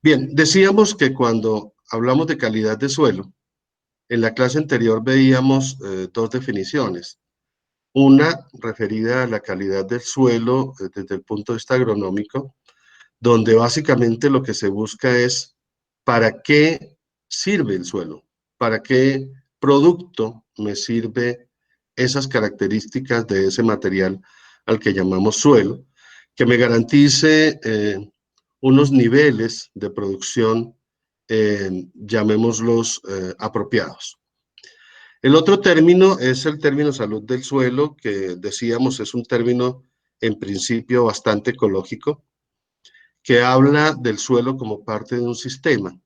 Bien, decíamos que cuando hablamos de calidad de suelo, en la clase anterior veíamos dos definiciones. Una referida a la calidad del suelo desde el punto de vista agronómico, donde básicamente lo que se busca es para qué sirve el suelo, para qué producto me sirve esas características de ese material al que llamamos suelo, que me garantice unos niveles de producción, llamémoslos apropiados. El otro término es el término salud del suelo, que decíamos es un término en principio bastante ecológico, que habla del suelo como parte de un sistema,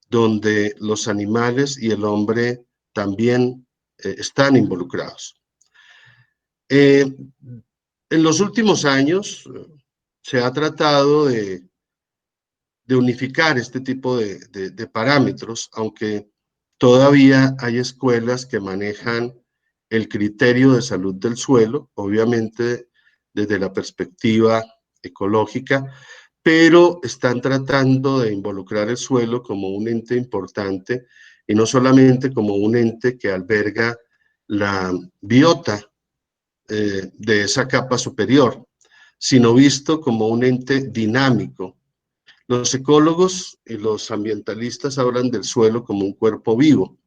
donde los animales y el hombre también están involucrados. Eh, en los últimos años se ha tratado de unificar este tipo de parámetros, aunque todavía hay escuelas que manejan el criterio de salud del suelo, obviamente desde la perspectiva ecológica, pero están tratando de involucrar el suelo como un ente importante y no solamente como un ente que alberga la biota de esa capa superior, sino visto como un ente dinámico. Los ecólogos y los ambientalistas hablan del suelo como un cuerpo vivo.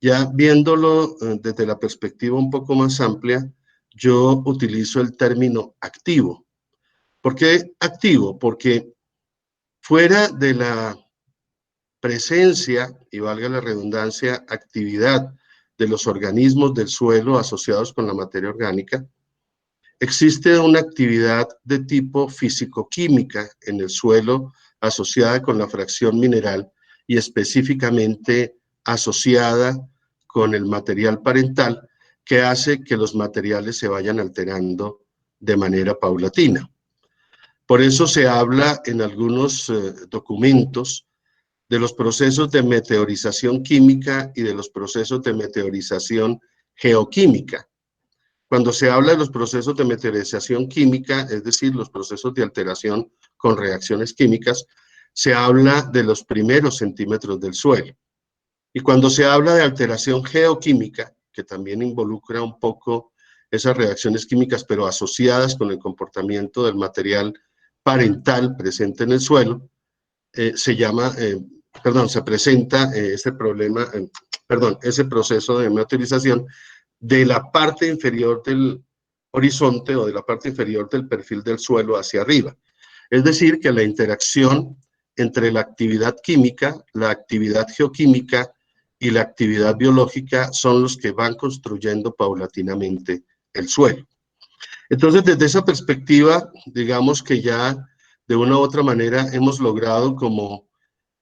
Ya viéndolo desde la perspectiva un poco más amplia, yo utilizo el término activo. ¿Por qué activo? Porque fuera de la presencia, y valga la redundancia, actividad de los organismos del suelo asociados con la materia orgánica, existe una actividad de tipo físico-química en el suelo asociada con la fracción mineral y específicamente asociada con el material parental que hace que los materiales se vayan alterando de manera paulatina. Por eso se habla en algunos documentos de los procesos de meteorización química y de los procesos de meteorización geoquímica. Cuando se habla de los procesos de meteorización química, es decir, los procesos de alteración con reacciones químicas, se habla de los primeros centímetros del suelo. Y cuando se habla de alteración geoquímica, que también involucra un poco esas reacciones químicas, pero asociadas con el comportamiento del material parental presente en el suelo, se presenta ese problema, ese proceso de meteorización de la parte inferior del horizonte o de la parte inferior del perfil del suelo hacia arriba. Es decir, que la interacción entre la actividad química, la actividad geoquímica y la actividad biológica son los que van construyendo paulatinamente el suelo. Entonces, desde esa perspectiva, digamos que ya de una u otra manera hemos logrado como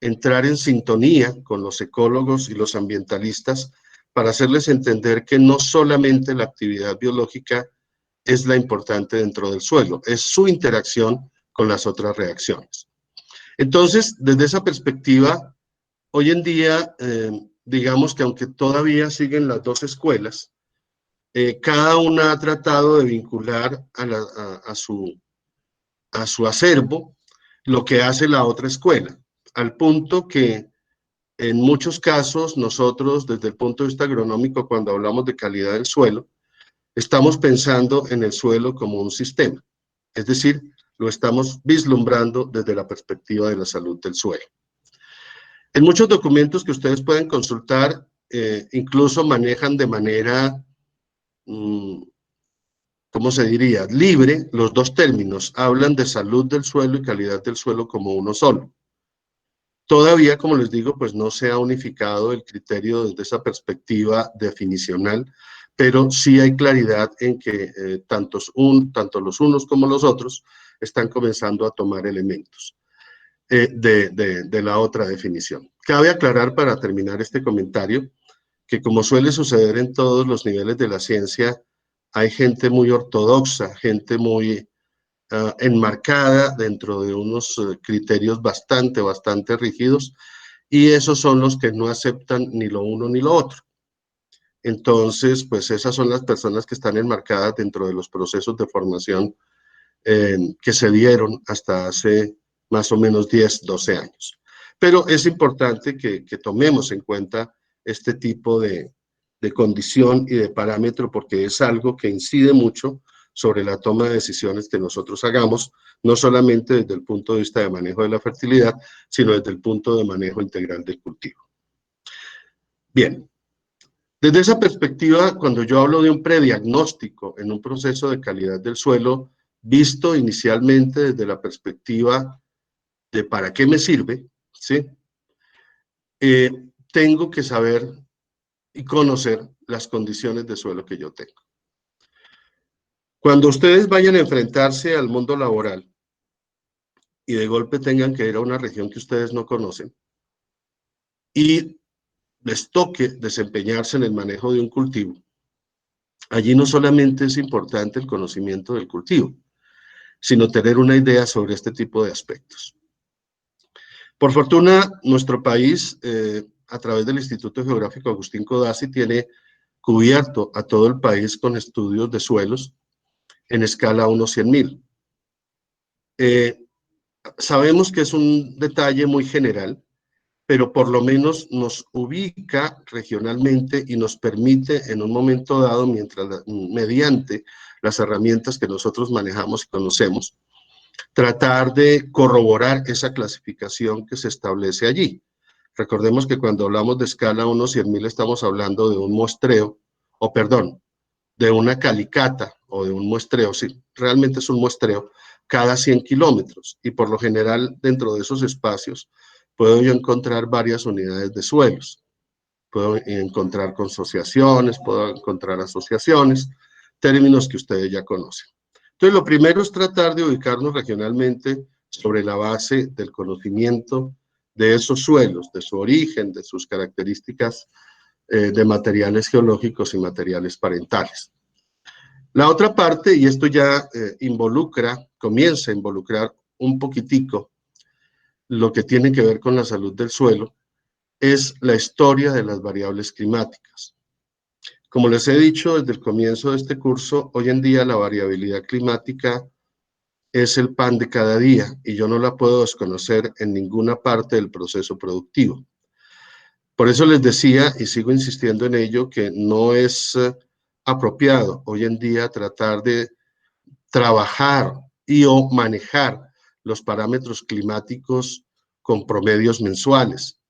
entrar en sintonía con los ecólogos y los ambientalistas para hacerles entender que no solamente la actividad biológica es la importante dentro del suelo, es su interacción con las otras reacciones. Entonces, desde esa perspectiva, hoy en día, digamos que aunque todavía siguen las dos escuelas, cada una ha tratado de vincular a su acervo lo que hace la otra escuela, al punto que en muchos casos nosotros desde el punto de vista agronómico, cuando hablamos de calidad del suelo, estamos pensando en el suelo como un sistema, es decir, lo estamos vislumbrando desde la perspectiva de la salud del suelo. En muchos documentos que ustedes pueden consultar, incluso manejan de manera ¿cómo se diría? Libre, los dos términos, hablan de salud del suelo y calidad del suelo como uno solo. Todavía, como les digo, pues no se ha unificado el criterio desde esa perspectiva definicional, pero sí hay claridad en que tanto los unos como los otros están comenzando a tomar elementos de la otra definición. Cabe aclarar para terminar este comentario que como suele suceder en todos los niveles de la ciencia, hay gente muy ortodoxa, gente muy enmarcada dentro de unos criterios bastante rígidos, y esos son los que no aceptan ni lo uno ni lo otro. Entonces, pues esas son las personas que están enmarcadas dentro de los procesos de formación que se dieron hasta hace más o menos 10, 12 años. Pero es importante que tomemos en cuenta este tipo de condición y de parámetro porque es algo que incide mucho sobre la toma de decisiones que nosotros hagamos, no solamente desde el punto de vista de manejo de la fertilidad, sino desde el punto de manejo integral del cultivo. Bien, desde esa perspectiva, cuando yo hablo de un prediagnóstico en un proceso de calidad del suelo, visto inicialmente desde la perspectiva de para qué me sirve, ¿sí? Tengo que saber y conocer las condiciones de suelo que yo tengo. Cuando ustedes vayan a enfrentarse al mundo laboral y de golpe tengan que ir a una región que ustedes no conocen y les toque desempeñarse en el manejo de un cultivo, allí no solamente es importante el conocimiento del cultivo, sino tener una idea sobre este tipo de aspectos. Por fortuna, nuestro país, a través del Instituto Geográfico Agustín Codazzi, tiene cubierto a todo el país con estudios de suelos en escala 1/100.000. Sabemos que es un detalle muy general, pero por lo menos nos ubica regionalmente y nos permite en un momento dado, mediante las herramientas que nosotros manejamos y conocemos, tratar de corroborar esa clasificación que se establece allí. Recordemos que cuando hablamos de escala 1/100.000 estamos hablando de un muestreo, o perdón, de una calicata o de un muestreo, sí, realmente es un muestreo cada 100 kilómetros y por lo general dentro de esos espacios puedo yo encontrar varias unidades de suelos, puedo encontrar consociaciones, puedo encontrar asociaciones, términos que ustedes ya conocen. Entonces lo primero es tratar de ubicarnos regionalmente sobre la base del conocimiento de esos suelos, de su origen, de sus características de materiales geológicos y materiales parentales. La otra parte, y esto ya comienza a involucrar un poquitico lo que tiene que ver con la salud del suelo, es la historia de las variables climáticas. Como les he dicho desde el comienzo de este curso, hoy en día la variabilidad climática es el pan de cada día y yo no la puedo desconocer en ninguna parte del proceso productivo. Por eso les decía, y sigo insistiendo en ello, que no es apropiado hoy en día tratar de trabajar y o manejar los parámetros climáticos con promedios mensuales.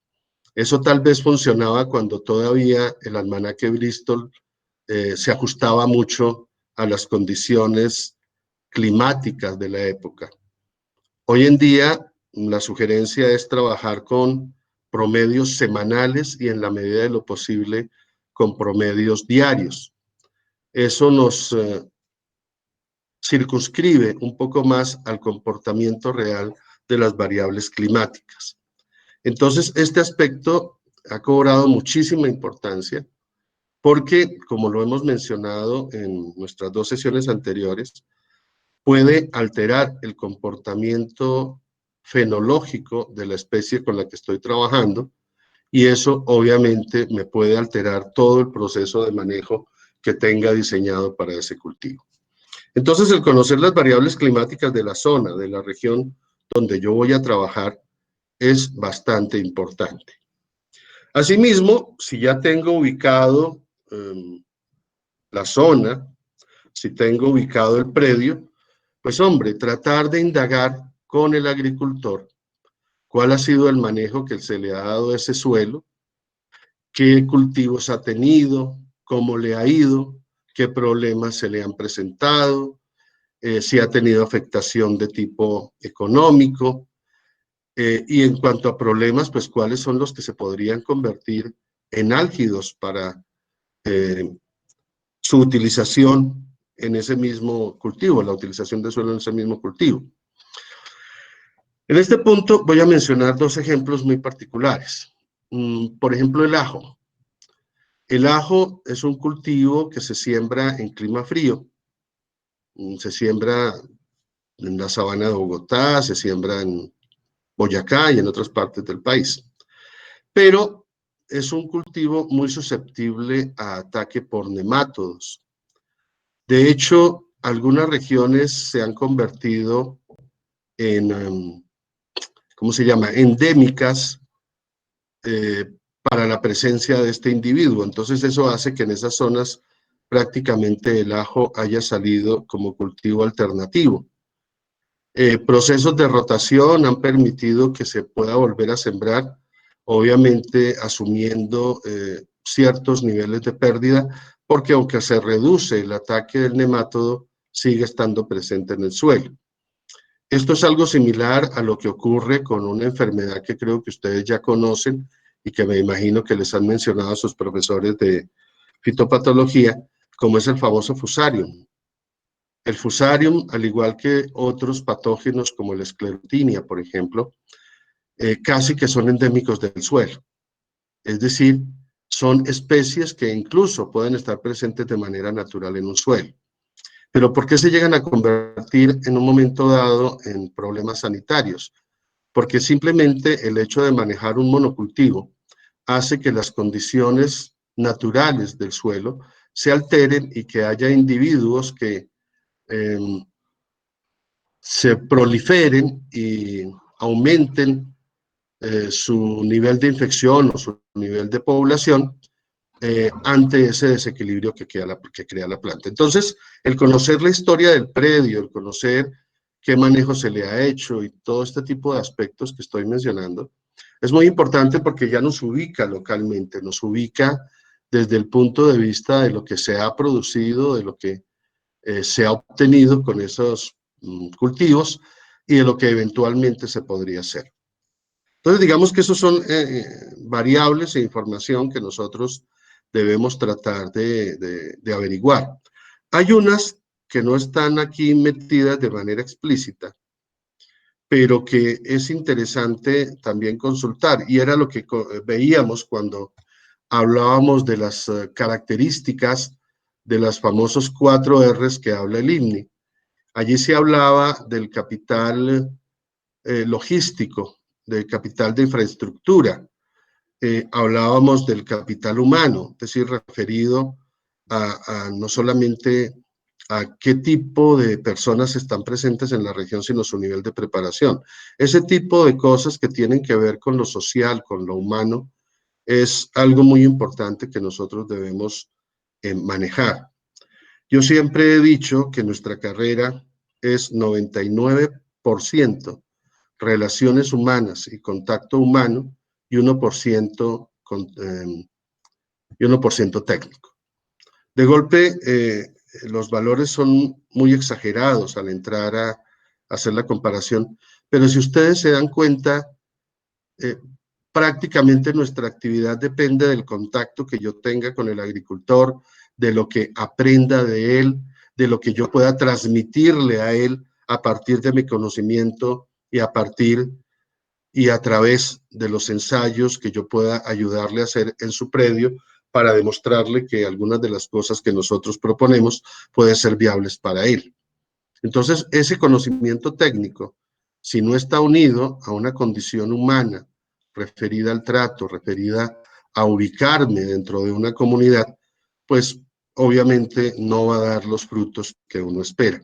Eso tal vez funcionaba cuando todavía el almanaque Bristol se ajustaba mucho a las condiciones climáticas de la época. Hoy en día la sugerencia es trabajar con promedios semanales y en la medida de lo posible con promedios diarios. Eso nos circunscribe un poco más al comportamiento real de las variables climáticas. Entonces, este aspecto ha cobrado muchísima importancia porque, como lo hemos mencionado en nuestras dos sesiones anteriores, puede alterar el comportamiento fenológico de la especie con la que estoy trabajando y eso obviamente me puede alterar todo el proceso de manejo que tenga diseñado para ese cultivo. Entonces, el conocer las variables climáticas de la zona, de la región donde yo voy a trabajar, es bastante importante. Asimismo, si ya tengo ubicado la zona, si tengo ubicado el predio, pues hombre, tratar de indagar con el agricultor cuál ha sido el manejo que se le ha dado a ese suelo, qué cultivos ha tenido, cómo le ha ido, qué problemas se le han presentado, si ha tenido afectación de tipo económico, y en cuanto a problemas, pues cuáles son los que se podrían convertir en álgidos para su utilización en ese mismo cultivo, la utilización de suelo en ese mismo cultivo. En este punto voy a mencionar dos ejemplos muy particulares. Por ejemplo, el ajo. El ajo es un cultivo que se siembra en clima frío. Se siembra en la sabana de Bogotá, se siembra en Boyacá y en otras partes del país. Pero es un cultivo muy susceptible a ataque por nemátodos. De hecho, algunas regiones se han convertido en ¿cómo se llama?, endémicas para la presencia de este individuo. Entonces eso hace que en esas zonas prácticamente el ajo haya salido como cultivo alternativo. Procesos de rotación han permitido que se pueda volver a sembrar, obviamente asumiendo ciertos niveles de pérdida, porque aunque se reduce el ataque del nemátodo, sigue estando presente en el suelo. Esto es algo similar a lo que ocurre con una enfermedad que creo que ustedes ya conocen y que me imagino que les han mencionado a sus profesores de fitopatología, como es el famoso fusarium. El fusarium, al igual que otros patógenos como la esclerotinia, por ejemplo, casi que son endémicos del suelo. Es decir, son especies que incluso pueden estar presentes de manera natural en un suelo. Pero ¿por qué se llegan a convertir en un momento dado en problemas sanitarios? Porque simplemente el hecho de manejar un monocultivo hace que las condiciones naturales del suelo se alteren y que haya individuos que se proliferen y aumenten su nivel de infección o su nivel de población ante ese desequilibrio que crea la planta. Entonces, el conocer la historia del predio, el conocer qué manejo se le ha hecho y todo este tipo de aspectos que estoy mencionando, es muy importante porque ya nos ubica localmente, nos ubica desde el punto de vista de lo que se ha producido, de lo que se ha obtenido con esos cultivos y de lo que eventualmente se podría hacer. Entonces, digamos que esos son variables e información que nosotros debemos tratar de averiguar. Hay unas que no están aquí metidas de manera explícita, pero que es interesante también consultar, y era lo que veíamos cuando hablábamos de las características de las famosos 4 R's que habla el INMI. Allí se hablaba del capital logístico, del capital de infraestructura, hablábamos del capital humano, es decir, referido a no solamente a qué tipo de personas están presentes en la región, sino su nivel de preparación. Ese tipo de cosas que tienen que ver con lo social, con lo humano, es algo muy importante que nosotros debemos manejar. Yo siempre he dicho que nuestra carrera es 99% relaciones humanas y contacto humano y 1%, y 1% técnico. De golpe, los valores son muy exagerados al entrar a hacer la comparación, pero si ustedes se dan cuenta, prácticamente nuestra actividad depende del contacto que yo tenga con el agricultor, de lo que aprenda de él, de lo que yo pueda transmitirle a él a partir de mi conocimiento y a partir y a través de los ensayos que yo pueda ayudarle a hacer en su predio para demostrarle que algunas de las cosas que nosotros proponemos pueden ser viables para él. Entonces, ese conocimiento técnico, si no está unido a una condición humana referida al trato, referida a ubicarme dentro de una comunidad, pues obviamente no va a dar los frutos que uno espera.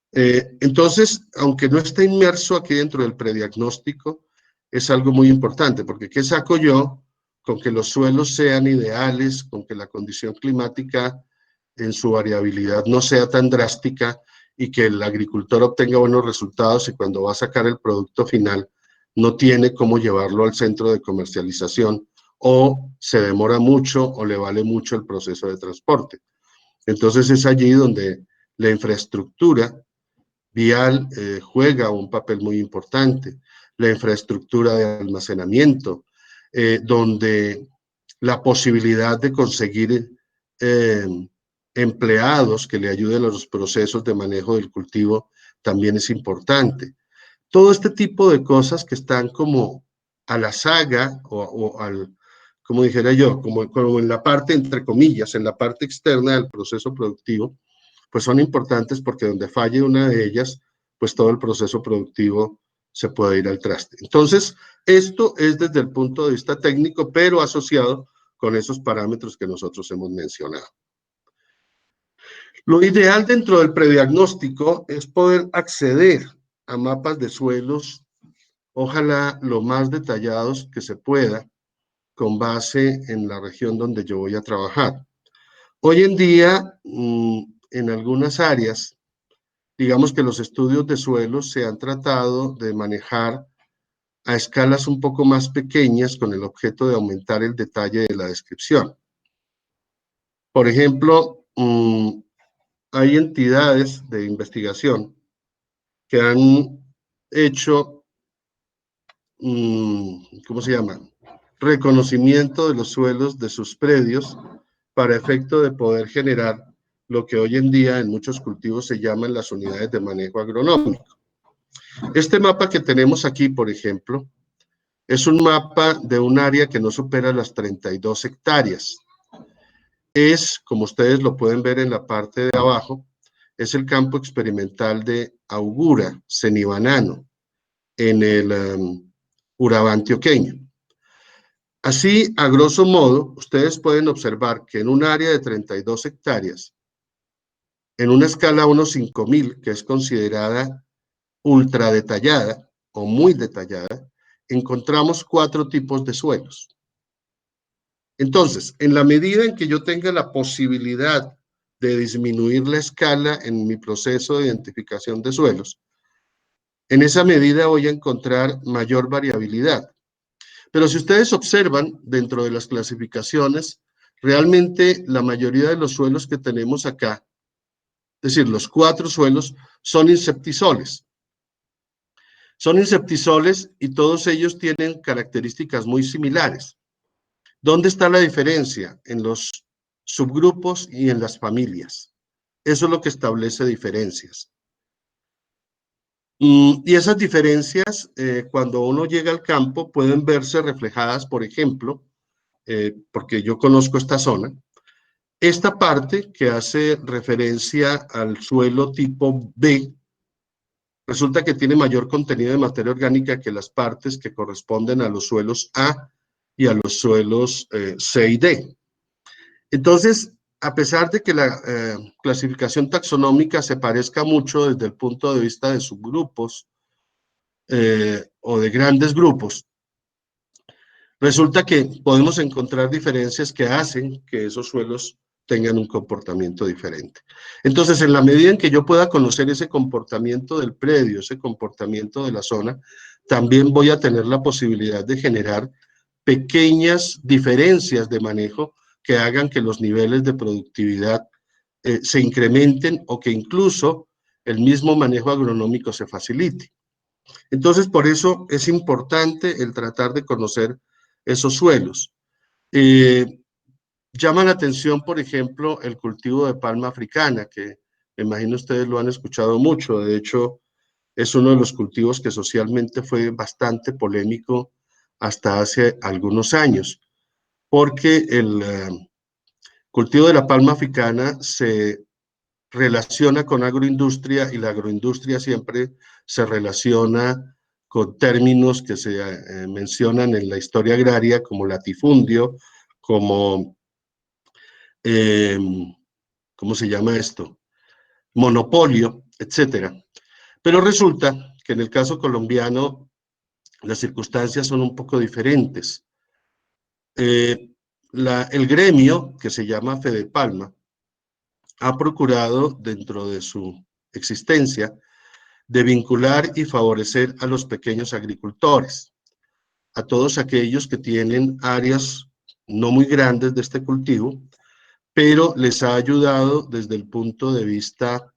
Entonces, aunque no esté inmerso aquí dentro del prediagnóstico, es algo muy importante, porque ¿qué saco yo con que los suelos sean ideales, con que la condición climática en su variabilidad no sea tan drástica y que el agricultor obtenga buenos resultados y cuando va a sacar el producto final no tiene cómo llevarlo al centro de comercialización o se demora mucho o le vale mucho el proceso de transporte? Entonces es allí donde la infraestructura vial juega un papel muy importante, la infraestructura de almacenamiento, donde la posibilidad de conseguir empleados que le ayuden a los procesos de manejo del cultivo también es importante. Todo este tipo de cosas que están como a la saga o al, como dijera yo, como en la parte, entre comillas, en la parte externa del proceso productivo, pues son importantes porque donde falle una de ellas, pues todo el proceso productivo se puede ir al traste. Entonces, esto es desde el punto de vista técnico, pero asociado con esos parámetros que nosotros hemos mencionado. Lo ideal dentro del prediagnóstico es poder acceder a mapas de suelos ojalá lo más detallados que se pueda, con base en la región donde yo voy a trabajar. Hoy en día, en algunas áreas, digamos que los estudios de suelos se han tratado de manejar a escalas un poco más pequeñas con el objeto de aumentar el detalle de la descripción. Por ejemplo, hay entidades de investigación que han hecho, ¿cómo se llama? Reconocimiento de los suelos de sus predios para efecto de poder generar lo que hoy en día en muchos cultivos se llaman las unidades de manejo agronómico. Este mapa que tenemos aquí, por ejemplo, es un mapa de un área que no supera las 32 hectáreas. Es, como ustedes lo pueden ver en la parte de abajo, es el campo experimental de Augura, Cenibanano, en el Urabá antioqueño. Así, a grosso modo, ustedes pueden observar que en un área de 32 hectáreas, en una escala 1:5000, que es considerada ultra detallada o muy detallada, encontramos 4 tipos de suelos. Entonces, en la medida en que yo tenga la posibilidad de disminuir la escala en mi proceso de identificación de suelos, en esa medida voy a encontrar mayor variabilidad. Pero si ustedes observan dentro de las clasificaciones, realmente la mayoría de los suelos que tenemos acá, es decir, los 4 suelos, son insectisoles. Son insectisoles y todos ellos tienen características muy similares. ¿Dónde está la diferencia? En los subgrupos y en las familias. Eso es lo que establece diferencias. Y esas diferencias, cuando uno llega al campo, pueden verse reflejadas, por ejemplo, porque yo conozco esta zona, esta parte que hace referencia al suelo tipo B, resulta que tiene mayor contenido de materia orgánica que las partes que corresponden a los suelos A y a los suelos C y D. Entonces, a pesar de que la clasificación taxonómica se parezca mucho desde el punto de vista de subgrupos o de grandes grupos, resulta que podemos encontrar diferencias que hacen que esos suelos tengan un comportamiento diferente. Entonces, en la medida en que yo pueda conocer ese comportamiento del predio, ese comportamiento de la zona, también voy a tener la posibilidad de generar pequeñas diferencias de manejo que hagan que los niveles de productividad se incrementen o que incluso el mismo manejo agronómico se facilite. Entonces, por eso es importante el tratar de conocer esos suelos. Llama la atención, por ejemplo, el cultivo de palma africana, que me imagino ustedes lo han escuchado mucho. De hecho, es uno de los cultivos que socialmente fue bastante polémico hasta hace algunos años, porque el cultivo de la palma africana se relaciona con agroindustria y la agroindustria siempre se relaciona con términos que se mencionan en la historia agraria como latifundio, como, ¿cómo se llama esto? Monopolio, etcétera. Pero resulta que en el caso colombiano las circunstancias son un poco diferentes. El gremio, que se llama Fedepalma, ha procurado dentro de su existencia de vincular y favorecer a los pequeños agricultores, a todos aquellos que tienen áreas no muy grandes de este cultivo, pero les ha ayudado desde el punto de vista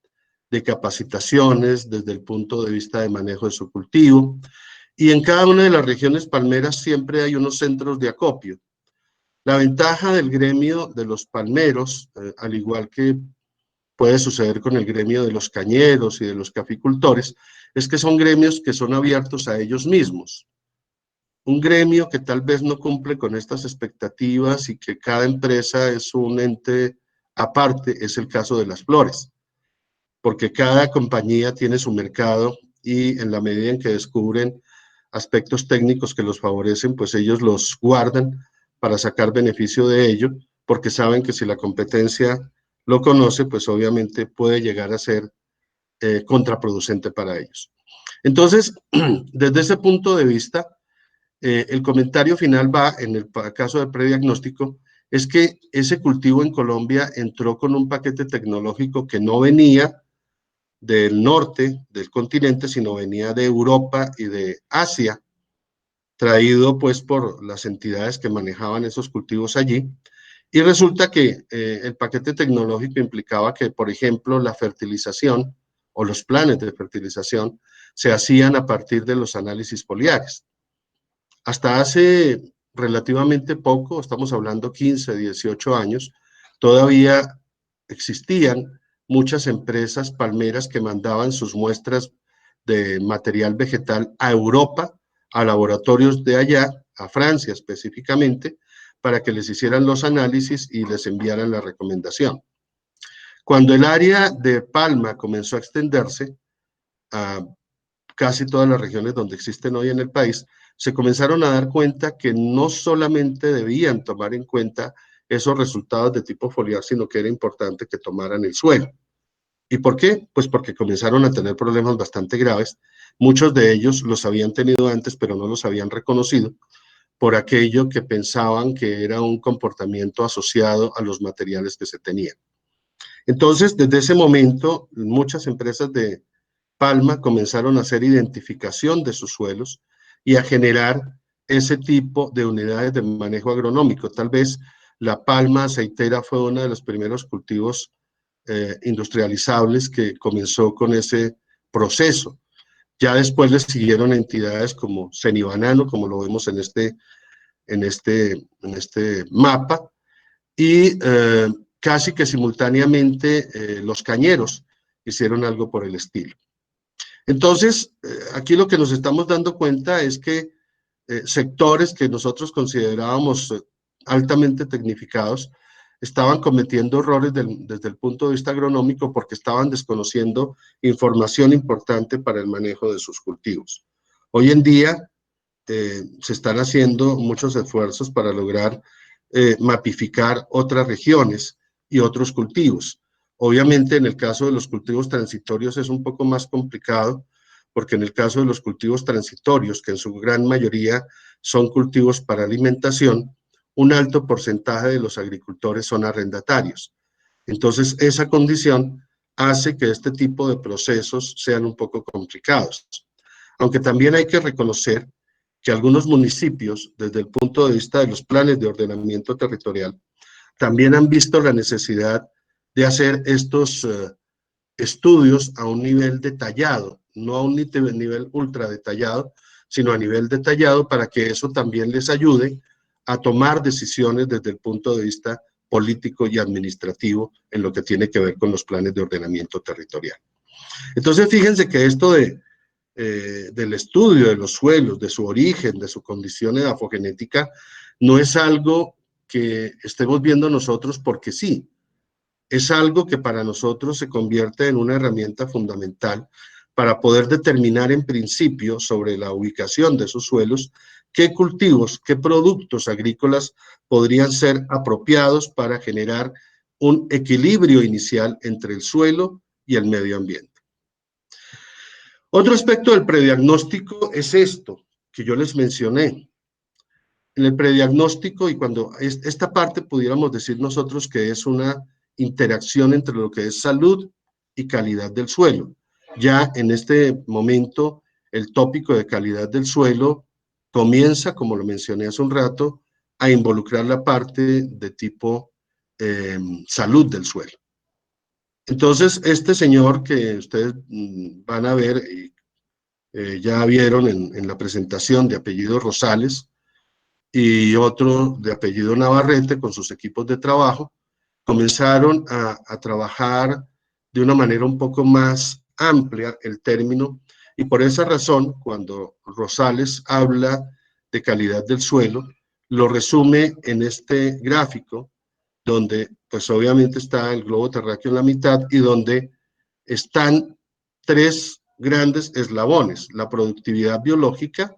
de capacitaciones, desde el punto de vista de manejo de su cultivo, y en cada una de las regiones palmeras siempre hay unos centros de acopio. La ventaja del gremio de los palmeros, al igual que puede suceder con el gremio de los cañeros y de los caficultores, es que son gremios que son abiertos a ellos mismos. Un gremio que tal vez no cumple con estas expectativas y que cada empresa es un ente aparte, es el caso de las flores, porque cada compañía tiene su mercado y en la medida en que descubren aspectos técnicos que los favorecen, pues ellos los guardan para sacar beneficio de ello, porque saben que si la competencia lo conoce, pues obviamente puede llegar a ser contraproducente para ellos. Entonces, desde ese punto de vista, el comentario final va, en el caso del prediagnóstico, es que ese cultivo en Colombia entró con un paquete tecnológico que no venía del norte del continente, sino venía de Europa y de Asia, traído pues por las entidades que manejaban esos cultivos allí. Y resulta que el paquete tecnológico implicaba que, por ejemplo, la fertilización o los planes de fertilización se hacían a partir de los análisis foliares. Hasta hace relativamente poco, estamos hablando 15, 18 años, todavía existían muchas empresas palmeras que mandaban sus muestras de material vegetal a Europa, a laboratorios de allá, a Francia específicamente, para que les hicieran los análisis y les enviaran la recomendación. Cuando el área de palma comenzó a extenderse a casi todas las regiones donde existen hoy en el país, se comenzaron a dar cuenta que no solamente debían tomar en cuenta esos resultados de tipo foliar, sino que era importante que tomaran el suelo. ¿Y por qué? Pues porque comenzaron a tener problemas bastante graves. Muchos de ellos los habían tenido antes, pero no los habían reconocido por aquello que pensaban que era un comportamiento asociado a los materiales que se tenían. Entonces, desde ese momento, muchas empresas de palma comenzaron a hacer identificación de sus suelos y a generar ese tipo de unidades de manejo agronómico. Tal vez la palma aceitera fue uno de los primeros cultivos industrializables que comenzó con ese proceso. Ya después le siguieron entidades como Cenibanano, como lo vemos en este mapa, y casi que simultáneamente los cañeros hicieron algo por el estilo. Entonces, aquí lo que nos estamos dando cuenta es que sectores que nosotros considerábamos altamente tecnificados estaban cometiendo errores desde el punto de vista agronómico porque estaban desconociendo información importante para el manejo de sus cultivos. Hoy en día se están haciendo muchos esfuerzos para lograr mapificar otras regiones y otros cultivos. Obviamente, en el caso de los cultivos transitorios es un poco más complicado, porque en el caso de los cultivos transitorios, que en su gran mayoría son cultivos para alimentación, un alto porcentaje de los agricultores son arrendatarios. Entonces, esa condición hace que este tipo de procesos sean un poco complicados. Aunque también hay que reconocer que algunos municipios, desde el punto de vista de los planes de ordenamiento territorial, también han visto la necesidad de hacer estos estudios a un nivel detallado, no a un nivel ultra detallado, sino a nivel detallado para que eso también les ayude a tomar decisiones desde el punto de vista político y administrativo en lo que tiene que ver con los planes de ordenamiento territorial. Entonces, fíjense que esto del estudio de los suelos, de su origen, de su condición edafogenética, no es algo que estemos viendo nosotros porque sí, es algo que para nosotros se convierte en una herramienta fundamental para poder determinar en principio sobre la ubicación de esos suelos qué cultivos, qué productos agrícolas podrían ser apropiados para generar un equilibrio inicial entre el suelo y el medio ambiente. Otro aspecto del prediagnóstico es esto que yo les mencioné. En el prediagnóstico, y cuando esta parte pudiéramos decir nosotros que es una interacción entre lo que es salud y calidad del suelo. Ya en este momento, el tópico de calidad del suelo comienza, como lo mencioné hace un rato, a involucrar la parte de tipo salud del suelo. Entonces, este señor que ustedes van a ver, ya vieron en la presentación, de apellido Rosales, y otro de apellido Navarrete con sus equipos de trabajo, comenzaron a trabajar de una manera un poco más amplia el término, y por esa razón, cuando Rosales habla de calidad del suelo, lo resume en este gráfico, donde pues obviamente está el globo terráqueo en la mitad y donde están tres grandes eslabones: la productividad biológica,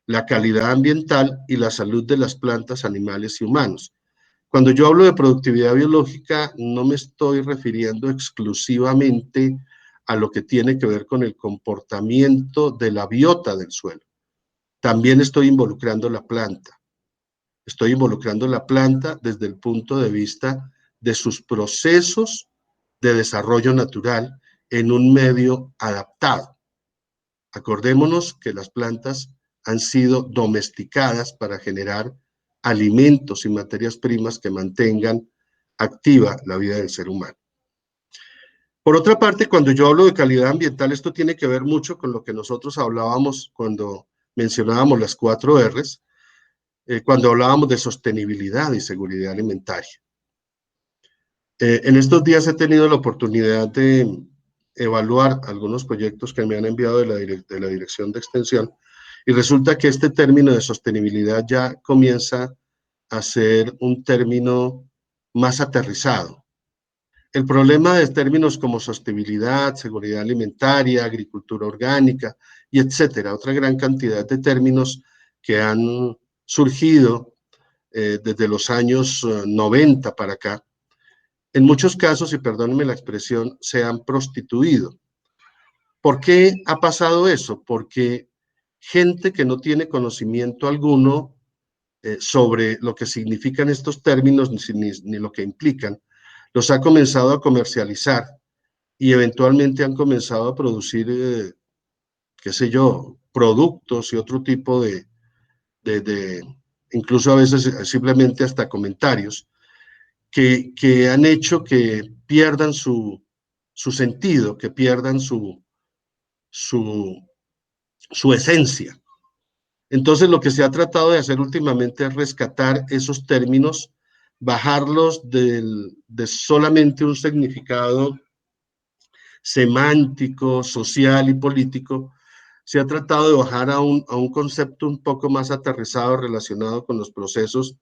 la calidad ambiental y la salud de las plantas, animales y humanos. Cuando yo hablo de productividad biológica, no me estoy refiriendo exclusivamente a lo que tiene que ver con el comportamiento de la biota del suelo. También estoy involucrando la planta. Estoy involucrando la planta desde el punto de vista de sus procesos de desarrollo natural en un medio adaptado. Acordémonos que las plantas han sido domesticadas para generar alimentos y materias primas que mantengan activa la vida del ser humano. Por otra parte, cuando yo hablo de calidad ambiental, esto tiene que ver mucho con lo que nosotros hablábamos cuando mencionábamos las 4 R's, cuando hablábamos de sostenibilidad y seguridad alimentaria. En estos días he tenido la oportunidad de evaluar algunos proyectos que me han enviado de la Dirección de Extensión y resulta que este término de sostenibilidad ya comienza a ser un término más aterrizado. El problema de términos como sostenibilidad, seguridad alimentaria, agricultura orgánica y etcétera, otra gran cantidad de términos que han surgido desde los años 90 para acá, en muchos casos, y perdónenme la expresión, se han prostituido. ¿Por qué ha pasado eso? Porque gente que no tiene conocimiento alguno sobre lo que significan estos términos ni lo que implican, los ha comenzado a comercializar y eventualmente han comenzado a producir, qué sé yo, productos y otro tipo de incluso a veces simplemente hasta comentarios, que han hecho que pierdan su sentido, que pierdan su esencia. Entonces, lo que se ha tratado de hacer últimamente es rescatar esos términos, bajarlos de solamente un significado semántico, social y político. Se ha tratado de bajar a un concepto un poco más aterrizado relacionado con los procesos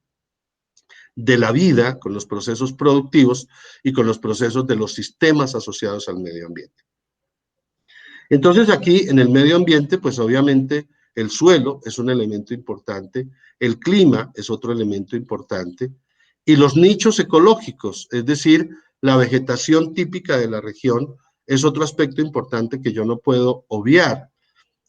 de la vida, con los procesos productivos y con los procesos de los sistemas asociados al medio ambiente. Entonces aquí en el medio ambiente, pues obviamente el suelo es un elemento importante, el clima es otro elemento importante y los nichos ecológicos, es decir, la vegetación típica de la región es otro aspecto importante que yo no puedo obviar.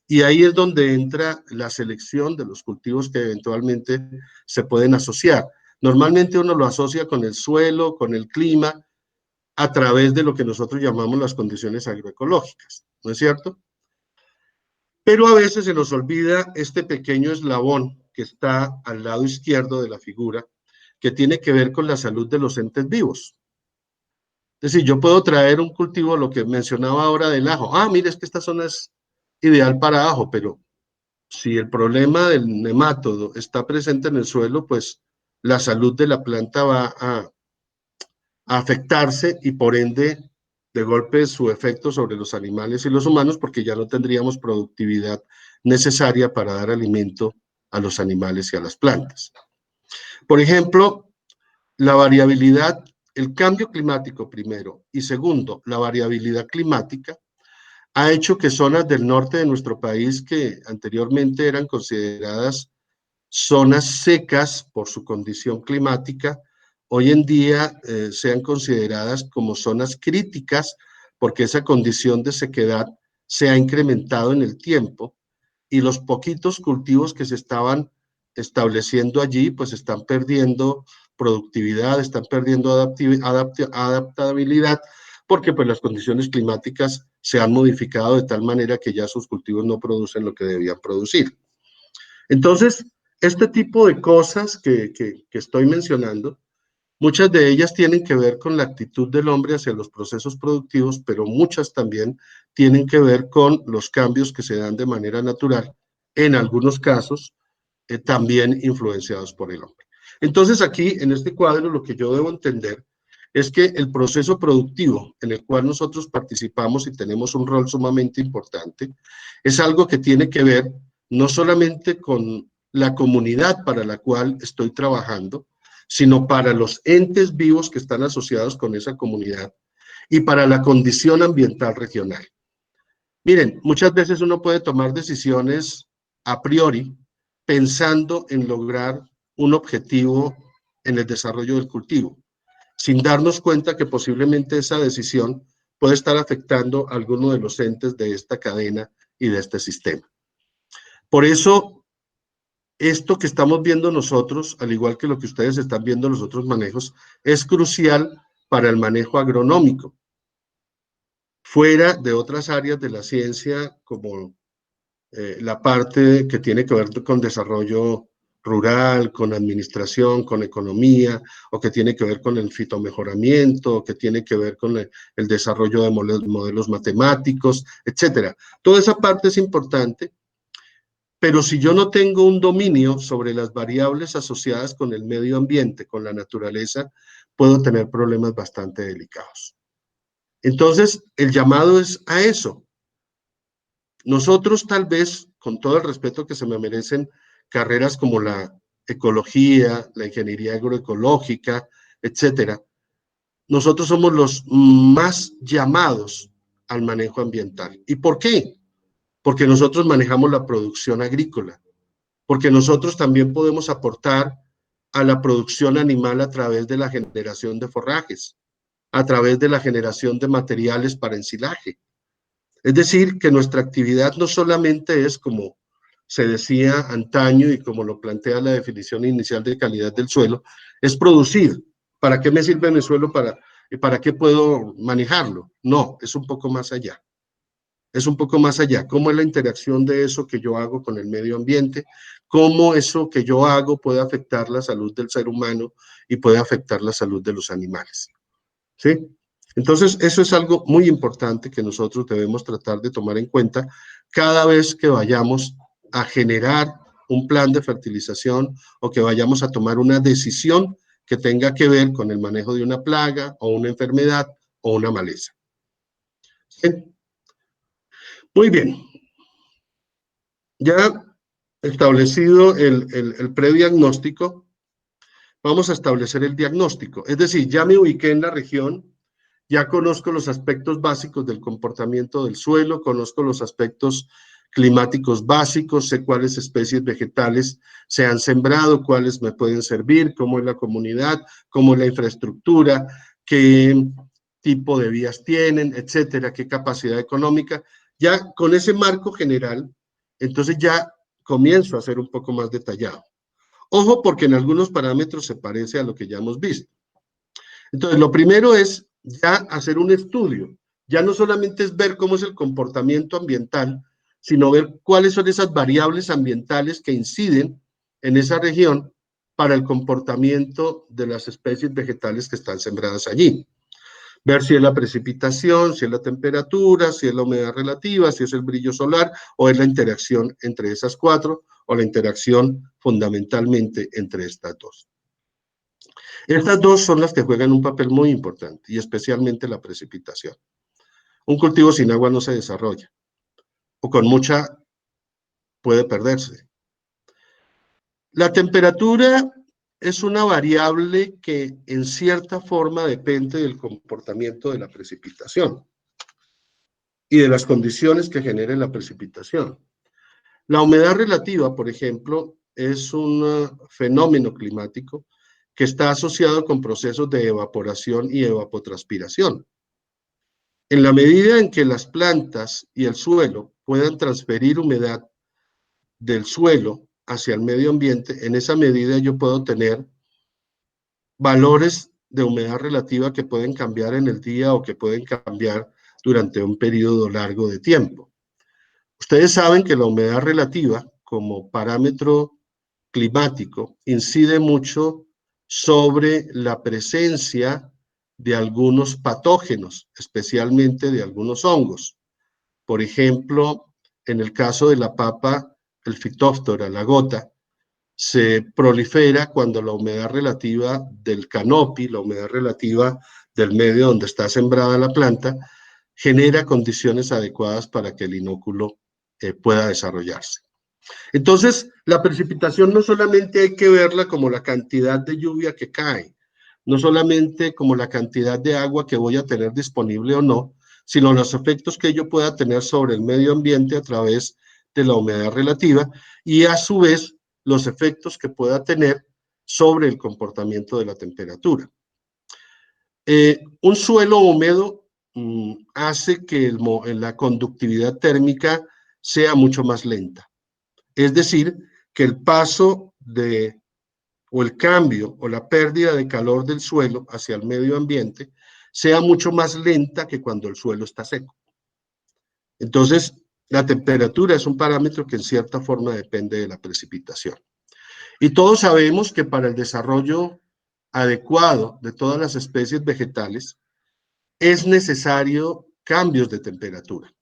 Y ahí es donde entra la selección de los cultivos que eventualmente se pueden asociar. Normalmente uno lo asocia con el suelo, con el clima, a través de lo que nosotros llamamos las condiciones agroecológicas, ¿no es cierto? Pero a veces se nos olvida este pequeño eslabón que está al lado izquierdo de la figura, que tiene que ver con la salud de los entes vivos. Es decir, yo puedo traer un cultivo, lo que mencionaba ahora del ajo. Ah, mire, es que esta zona es ideal para ajo, pero si el problema del nemátodo está presente en el suelo, pues la salud de la planta va a afectarse y por ende de golpe su efecto sobre los animales y los humanos porque ya no tendríamos productividad necesaria para dar alimento a los animales y a las plantas. Por ejemplo, la variabilidad, el cambio climático primero y segundo, la variabilidad climática ha hecho que zonas del norte de nuestro país que anteriormente eran consideradas zonas secas por su condición climática, hoy en día sean consideradas como zonas críticas porque esa condición de sequedad se ha incrementado en el tiempo y los poquitos cultivos que se estaban estableciendo allí pues están perdiendo productividad, están perdiendo adaptabilidad porque pues las condiciones climáticas se han modificado de tal manera que ya sus cultivos no producen lo que debían producir. Entonces, este tipo de cosas que estoy mencionando, muchas de ellas tienen que ver con la actitud del hombre hacia los procesos productivos, pero muchas también tienen que ver con los cambios que se dan de manera natural, en algunos casos también influenciados por el hombre. Entonces aquí, en este cuadro, lo que yo debo entender es que el proceso productivo en el cual nosotros participamos y tenemos un rol sumamente importante, es algo que tiene que ver no solamente con la comunidad para la cual estoy trabajando, sino para los entes vivos que están asociados con esa comunidad y para la condición ambiental regional. Miren, muchas veces uno puede tomar decisiones a priori pensando en lograr un objetivo en el desarrollo del cultivo, sin darnos cuenta que posiblemente esa decisión puede estar afectando a alguno de los entes de esta cadena y de este sistema. Por eso, esto que estamos viendo nosotros, al igual que lo que ustedes están viendo en los otros manejos, es crucial para el manejo agronómico. Fuera de otras áreas de la ciencia, como la parte que tiene que ver con desarrollo rural, con administración, con economía, o que tiene que ver con el fitomejoramiento, o que tiene que ver con el desarrollo de modelos matemáticos, etcétera. Toda esa parte es importante, pero si yo no tengo un dominio sobre las variables asociadas con el medio ambiente, con la naturaleza, puedo tener problemas bastante delicados. Entonces, el llamado es a eso. Nosotros tal vez, con todo el respeto que se me merecen, carreras como la ecología, la ingeniería agroecológica, etcétera, nosotros somos los más llamados al manejo ambiental. ¿Y por qué? Porque nosotros manejamos la producción agrícola, porque nosotros también podemos aportar a la producción animal a través de la generación de forrajes, a través de la generación de materiales para ensilaje. Es decir, que nuestra actividad no solamente es, como se decía antaño y como lo plantea la definición inicial de calidad del suelo, es producir. ¿Para qué me sirve mi suelo? ¿Para qué puedo manejarlo? No, es un poco más allá. Es un poco más allá. ¿Cómo es la interacción de eso que yo hago con el medio ambiente? ¿Cómo eso que yo hago puede afectar la salud del ser humano y puede afectar la salud de los animales? ¿Sí? Entonces, eso es algo muy importante que nosotros debemos tratar de tomar en cuenta cada vez que vayamos a generar un plan de fertilización o que vayamos a tomar una decisión que tenga que ver con el manejo de una plaga o una enfermedad o una maleza. ¿Sí? Muy bien. Ya establecido el prediagnóstico, vamos a establecer el diagnóstico. Es decir, ya me ubiqué en la región, ya conozco los aspectos básicos del comportamiento del suelo, conozco los aspectos climáticos básicos, sé cuáles especies vegetales se han sembrado, cuáles me pueden servir, cómo es la comunidad, cómo es la infraestructura, qué tipo de vías tienen, etcétera, qué capacidad económica. Ya con ese marco general, entonces ya comienzo a ser un poco más detallado. Ojo, porque en algunos parámetros se parece a lo que ya hemos visto. Entonces, lo primero es ya hacer un estudio. Ya no solamente es ver cómo es el comportamiento ambiental, sino ver cuáles son esas variables ambientales que inciden en esa región para el comportamiento de las especies vegetales que están sembradas allí. Ver si es la precipitación, si es la temperatura, si es la humedad relativa, si es el brillo solar o es la interacción entre esas cuatro o la interacción fundamentalmente entre estas dos. Estas dos son las que juegan un papel muy importante y especialmente la precipitación. Un cultivo sin agua no se desarrolla o con mucha puede perderse. La temperatura es una variable que en cierta forma depende del comportamiento de la precipitación y de las condiciones que generen la precipitación. La humedad relativa, por ejemplo, es un fenómeno climático que está asociado con procesos de evaporación y evapotranspiración. En la medida en que las plantas y el suelo puedan transferir humedad del suelo hacia el medio ambiente, en esa medida yo puedo tener valores de humedad relativa que pueden cambiar en el día o que pueden cambiar durante un periodo largo de tiempo. Ustedes saben que la humedad relativa como parámetro climático incide mucho sobre la presencia de algunos patógenos, especialmente de algunos hongos. Por ejemplo, en el caso de la papa, el Phytophthora, la gota, se prolifera cuando la humedad relativa del canopy, la humedad relativa del medio donde está sembrada la planta, genera condiciones adecuadas para que el inóculo pueda desarrollarse. Entonces, la precipitación no solamente hay que verla como la cantidad de lluvia que cae, no solamente como la cantidad de agua que voy a tener disponible o no, sino los efectos que yo pueda tener sobre el medio ambiente a través de la humedad relativa y a su vez los efectos que pueda tener sobre el comportamiento de la temperatura. Un suelo húmedo hace que la conductividad térmica sea mucho más lenta. Es decir, que el paso o el cambio o la pérdida de calor del suelo hacia el medio ambiente sea mucho más lenta que cuando el suelo está seco. Entonces, la temperatura es un parámetro que en cierta forma depende de la precipitación. Y todos sabemos que para el desarrollo adecuado de todas las especies vegetales es necesario cambios de temperatura.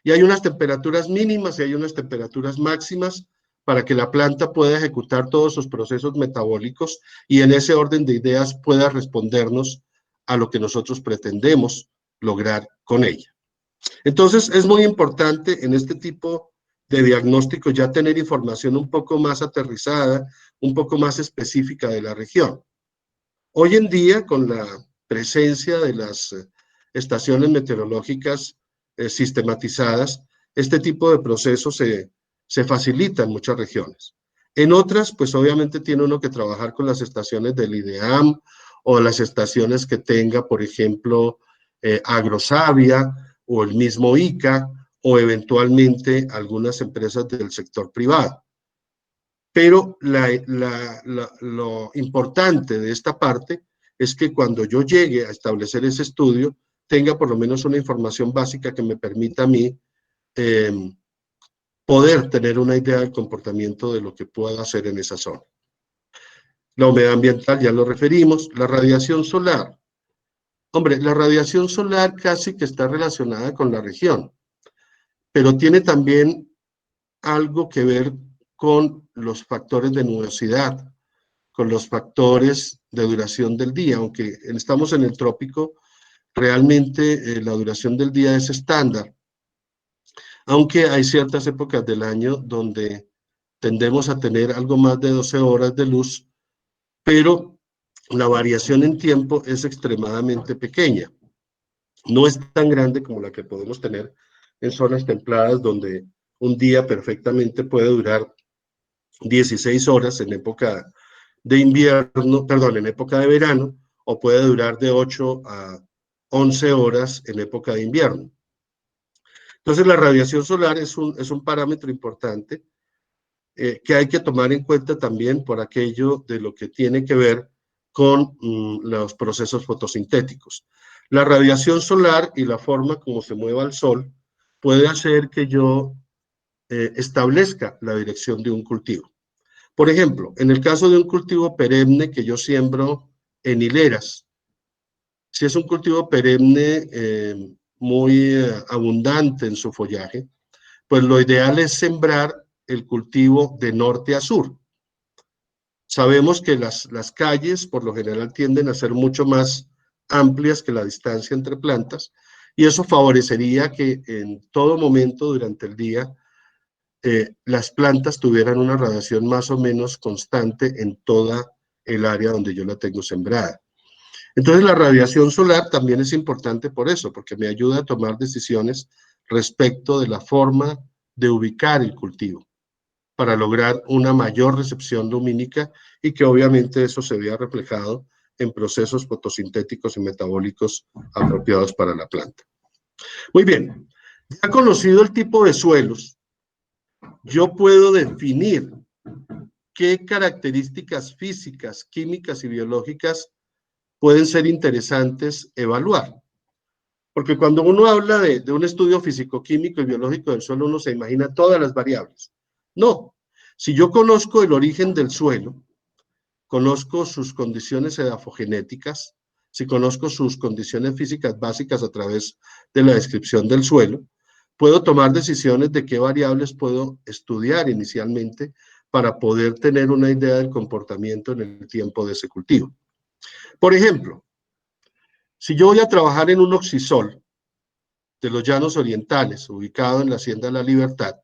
Y hay unas temperaturas mínimas y hay unas temperaturas máximas para que la planta pueda ejecutar todos sus procesos metabólicos y en ese orden de ideas pueda respondernos a lo que nosotros pretendemos lograr con ella. Entonces, es muy importante en este tipo de diagnóstico ya tener información un poco más aterrizada, un poco más específica de la región. Hoy en día, con la presencia de las estaciones meteorológicas sistematizadas, este tipo de procesos se facilita en muchas regiones. En otras, pues obviamente tiene uno que trabajar con las estaciones del IDEAM o las estaciones que tenga, por ejemplo, Agrosavia o el mismo ICA o eventualmente algunas empresas del sector privado. Pero lo importante de esta parte es que cuando yo llegue a establecer ese estudio, tenga por lo menos una información básica que me permita a mí poder tener una idea del comportamiento de lo que puedo hacer en esa zona. La humedad ambiental ya lo referimos, la radiación solar. Hombre, la radiación solar casi que está relacionada con la región, pero tiene también algo que ver con los factores de nubosidad, con los factores de duración del día, aunque estamos en el trópico, realmente la duración del día es estándar, aunque hay ciertas épocas del año donde tendemos a tener algo más de 12 horas de luz, pero la variación en tiempo es extremadamente pequeña. No es tan grande como la que podemos tener en zonas templadas donde un día perfectamente puede durar 16 horas en época de invierno, perdón, en época de verano, o puede durar de 8 a 11 horas en época de invierno. Entonces, la radiación solar es un parámetro importante que hay que tomar en cuenta también por aquello de lo que tiene que ver con los procesos fotosintéticos. La radiación solar y la forma como se mueva el sol puede hacer que yo establezca la dirección de un cultivo. Por ejemplo, en el caso de un cultivo perenne que yo siembro en hileras, si es un cultivo perenne muy abundante en su follaje, pues lo ideal es sembrar el cultivo de norte a sur. Sabemos que las calles por lo general tienden a ser mucho más amplias que la distancia entre plantas y eso favorecería que en todo momento durante el día las plantas tuvieran una radiación más o menos constante en toda el área donde yo la tengo sembrada. Entonces la radiación solar también es importante por eso, porque me ayuda a tomar decisiones respecto de la forma de ubicar el cultivo para lograr una mayor recepción lumínica y que obviamente eso se vea reflejado en procesos fotosintéticos y metabólicos apropiados para la planta. Muy bien, ya conocido el tipo de suelos, yo puedo definir qué características físicas, químicas y biológicas pueden ser interesantes evaluar. Porque cuando uno habla de un estudio físico-químico y biológico del suelo, uno se imagina todas las variables. No, si yo conozco el origen del suelo, conozco sus condiciones edafogenéticas, si conozco sus condiciones físicas básicas a través de la descripción del suelo, puedo tomar decisiones de qué variables puedo estudiar inicialmente para poder tener una idea del comportamiento en el tiempo de ese cultivo. Por ejemplo, si yo voy a trabajar en un oxisol de los Llanos Orientales, ubicado en la Hacienda La Libertad,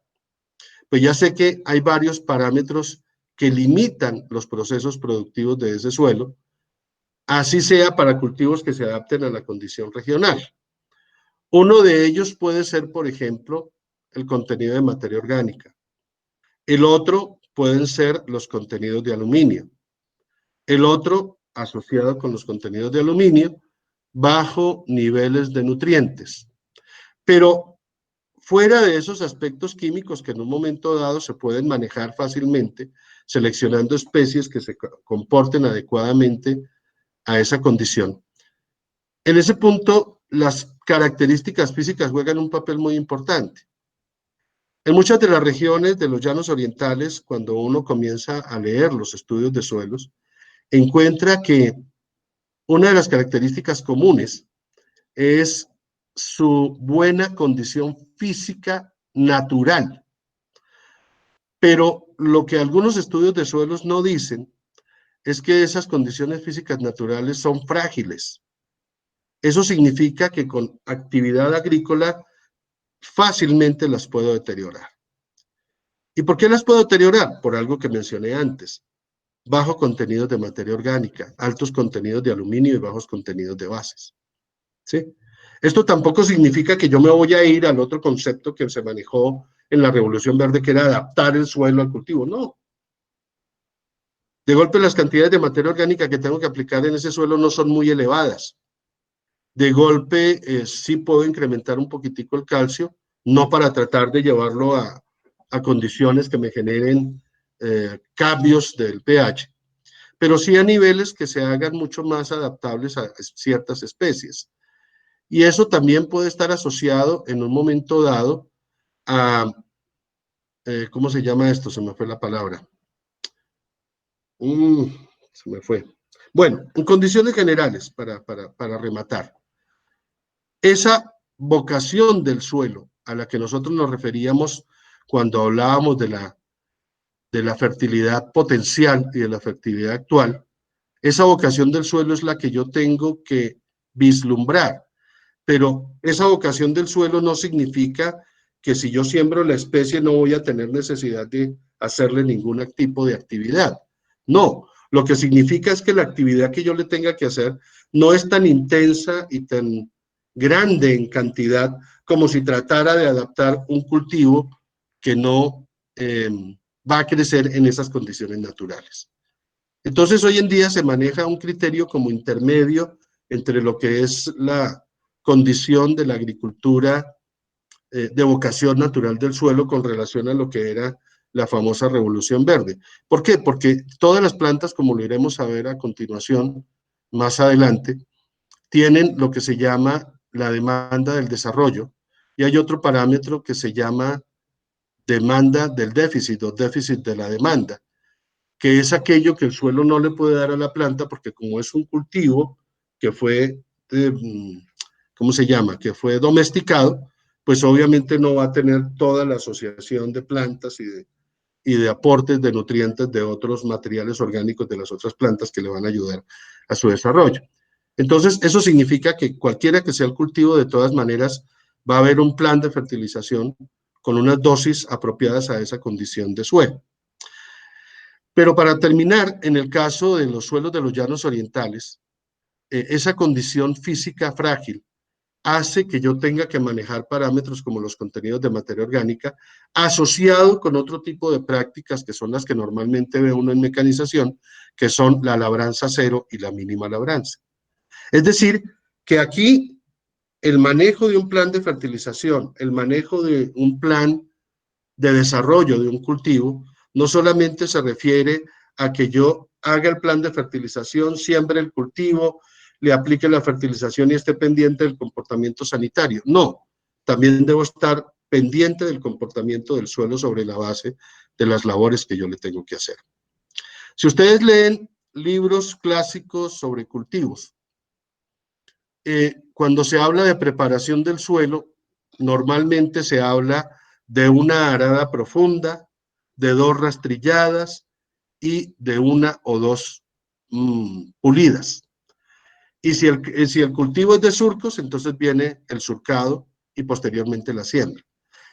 pues ya sé que hay varios parámetros que limitan los procesos productivos de ese suelo, así sea para cultivos que se adapten a la condición regional. Uno de ellos puede ser, por ejemplo, el contenido de materia orgánica. El otro pueden ser los contenidos de aluminio. El otro, asociado con los contenidos de aluminio, bajo niveles de nutrientes. Pero fuera de esos aspectos químicos que en un momento dado se pueden manejar fácilmente, seleccionando especies que se comporten adecuadamente a esa condición. En ese punto, las características físicas juegan un papel muy importante. En muchas de las regiones de los llanos orientales, cuando uno comienza a leer los estudios de suelos, encuentra que una de las características comunes es su buena condición física natural. Pero lo que algunos estudios de suelos no dicen es que esas condiciones físicas naturales son frágiles. Eso significa que con actividad agrícola fácilmente las puedo deteriorar. ¿Y por qué las puedo deteriorar? Por algo que mencioné antes. Bajo contenidos de materia orgánica, altos contenidos de aluminio y bajos contenidos de bases. ¿Sí? Esto tampoco significa que yo me voy a ir al otro concepto que se manejó en la Revolución Verde, que era adaptar el suelo al cultivo. No. De golpe, las cantidades de materia orgánica que tengo que aplicar en ese suelo no son muy elevadas. De golpe, sí puedo incrementar un poquitico el calcio, no para tratar de llevarlo a condiciones que me generen cambios del pH, pero sí a niveles que se hagan mucho más adaptables a ciertas especies. Y eso también puede estar asociado en un momento dado a, ¿cómo se llama esto? Se me fue la palabra. Se me fue. Bueno, en condiciones generales, para rematar, esa vocación del suelo a la que nosotros nos referíamos cuando hablábamos de la fertilidad potencial y de la fertilidad actual, esa vocación del suelo es la que yo tengo que vislumbrar. Pero esa vocación del suelo no significa que si yo siembro la especie no voy a tener necesidad de hacerle ningún tipo de actividad. No, lo que significa es que la actividad que yo le tenga que hacer no es tan intensa y tan grande en cantidad como si tratara de adaptar un cultivo que no va a crecer en esas condiciones naturales. Entonces, hoy en día se maneja un criterio como intermedio entre lo que es la condición de la agricultura de vocación natural del suelo con relación a lo que era la famosa Revolución Verde. ¿Por qué? Porque todas las plantas, como lo iremos a ver a continuación, más adelante, tienen lo que se llama la demanda del desarrollo y hay otro parámetro que se llama demanda del déficit o déficit de la demanda, que es aquello que el suelo no le puede dar a la planta porque como es un cultivo que fue, ¿cómo se llama? Que fue domesticado, pues obviamente no va a tener toda la asociación de plantas y de aportes de nutrientes de otros materiales orgánicos de las otras plantas que le van a ayudar a su desarrollo. Entonces, eso significa que cualquiera que sea el cultivo, de todas maneras, va a haber un plan de fertilización con unas dosis apropiadas a esa condición de suelo. Pero para terminar, en el caso de los suelos de los llanos orientales, esa condición física frágil hace que yo tenga que manejar parámetros como los contenidos de materia orgánica, asociado con otro tipo de prácticas que son las que normalmente ve uno en mecanización, que son la labranza cero y la mínima labranza. Es decir, que aquí el manejo de un plan de fertilización, el manejo de un plan de desarrollo de un cultivo, no solamente se refiere a que yo haga el plan de fertilización, siembre el cultivo, le aplique la fertilización y esté pendiente del comportamiento sanitario. No, también debo estar pendiente del comportamiento del suelo sobre la base de las labores que yo le tengo que hacer. Si ustedes leen libros clásicos sobre cultivos, cuando se habla de preparación del suelo, normalmente se habla de una arada profunda, de 2 rastrilladas y de 1 o 2 pulidas. Y si el cultivo es de surcos, entonces viene el surcado y posteriormente la siembra.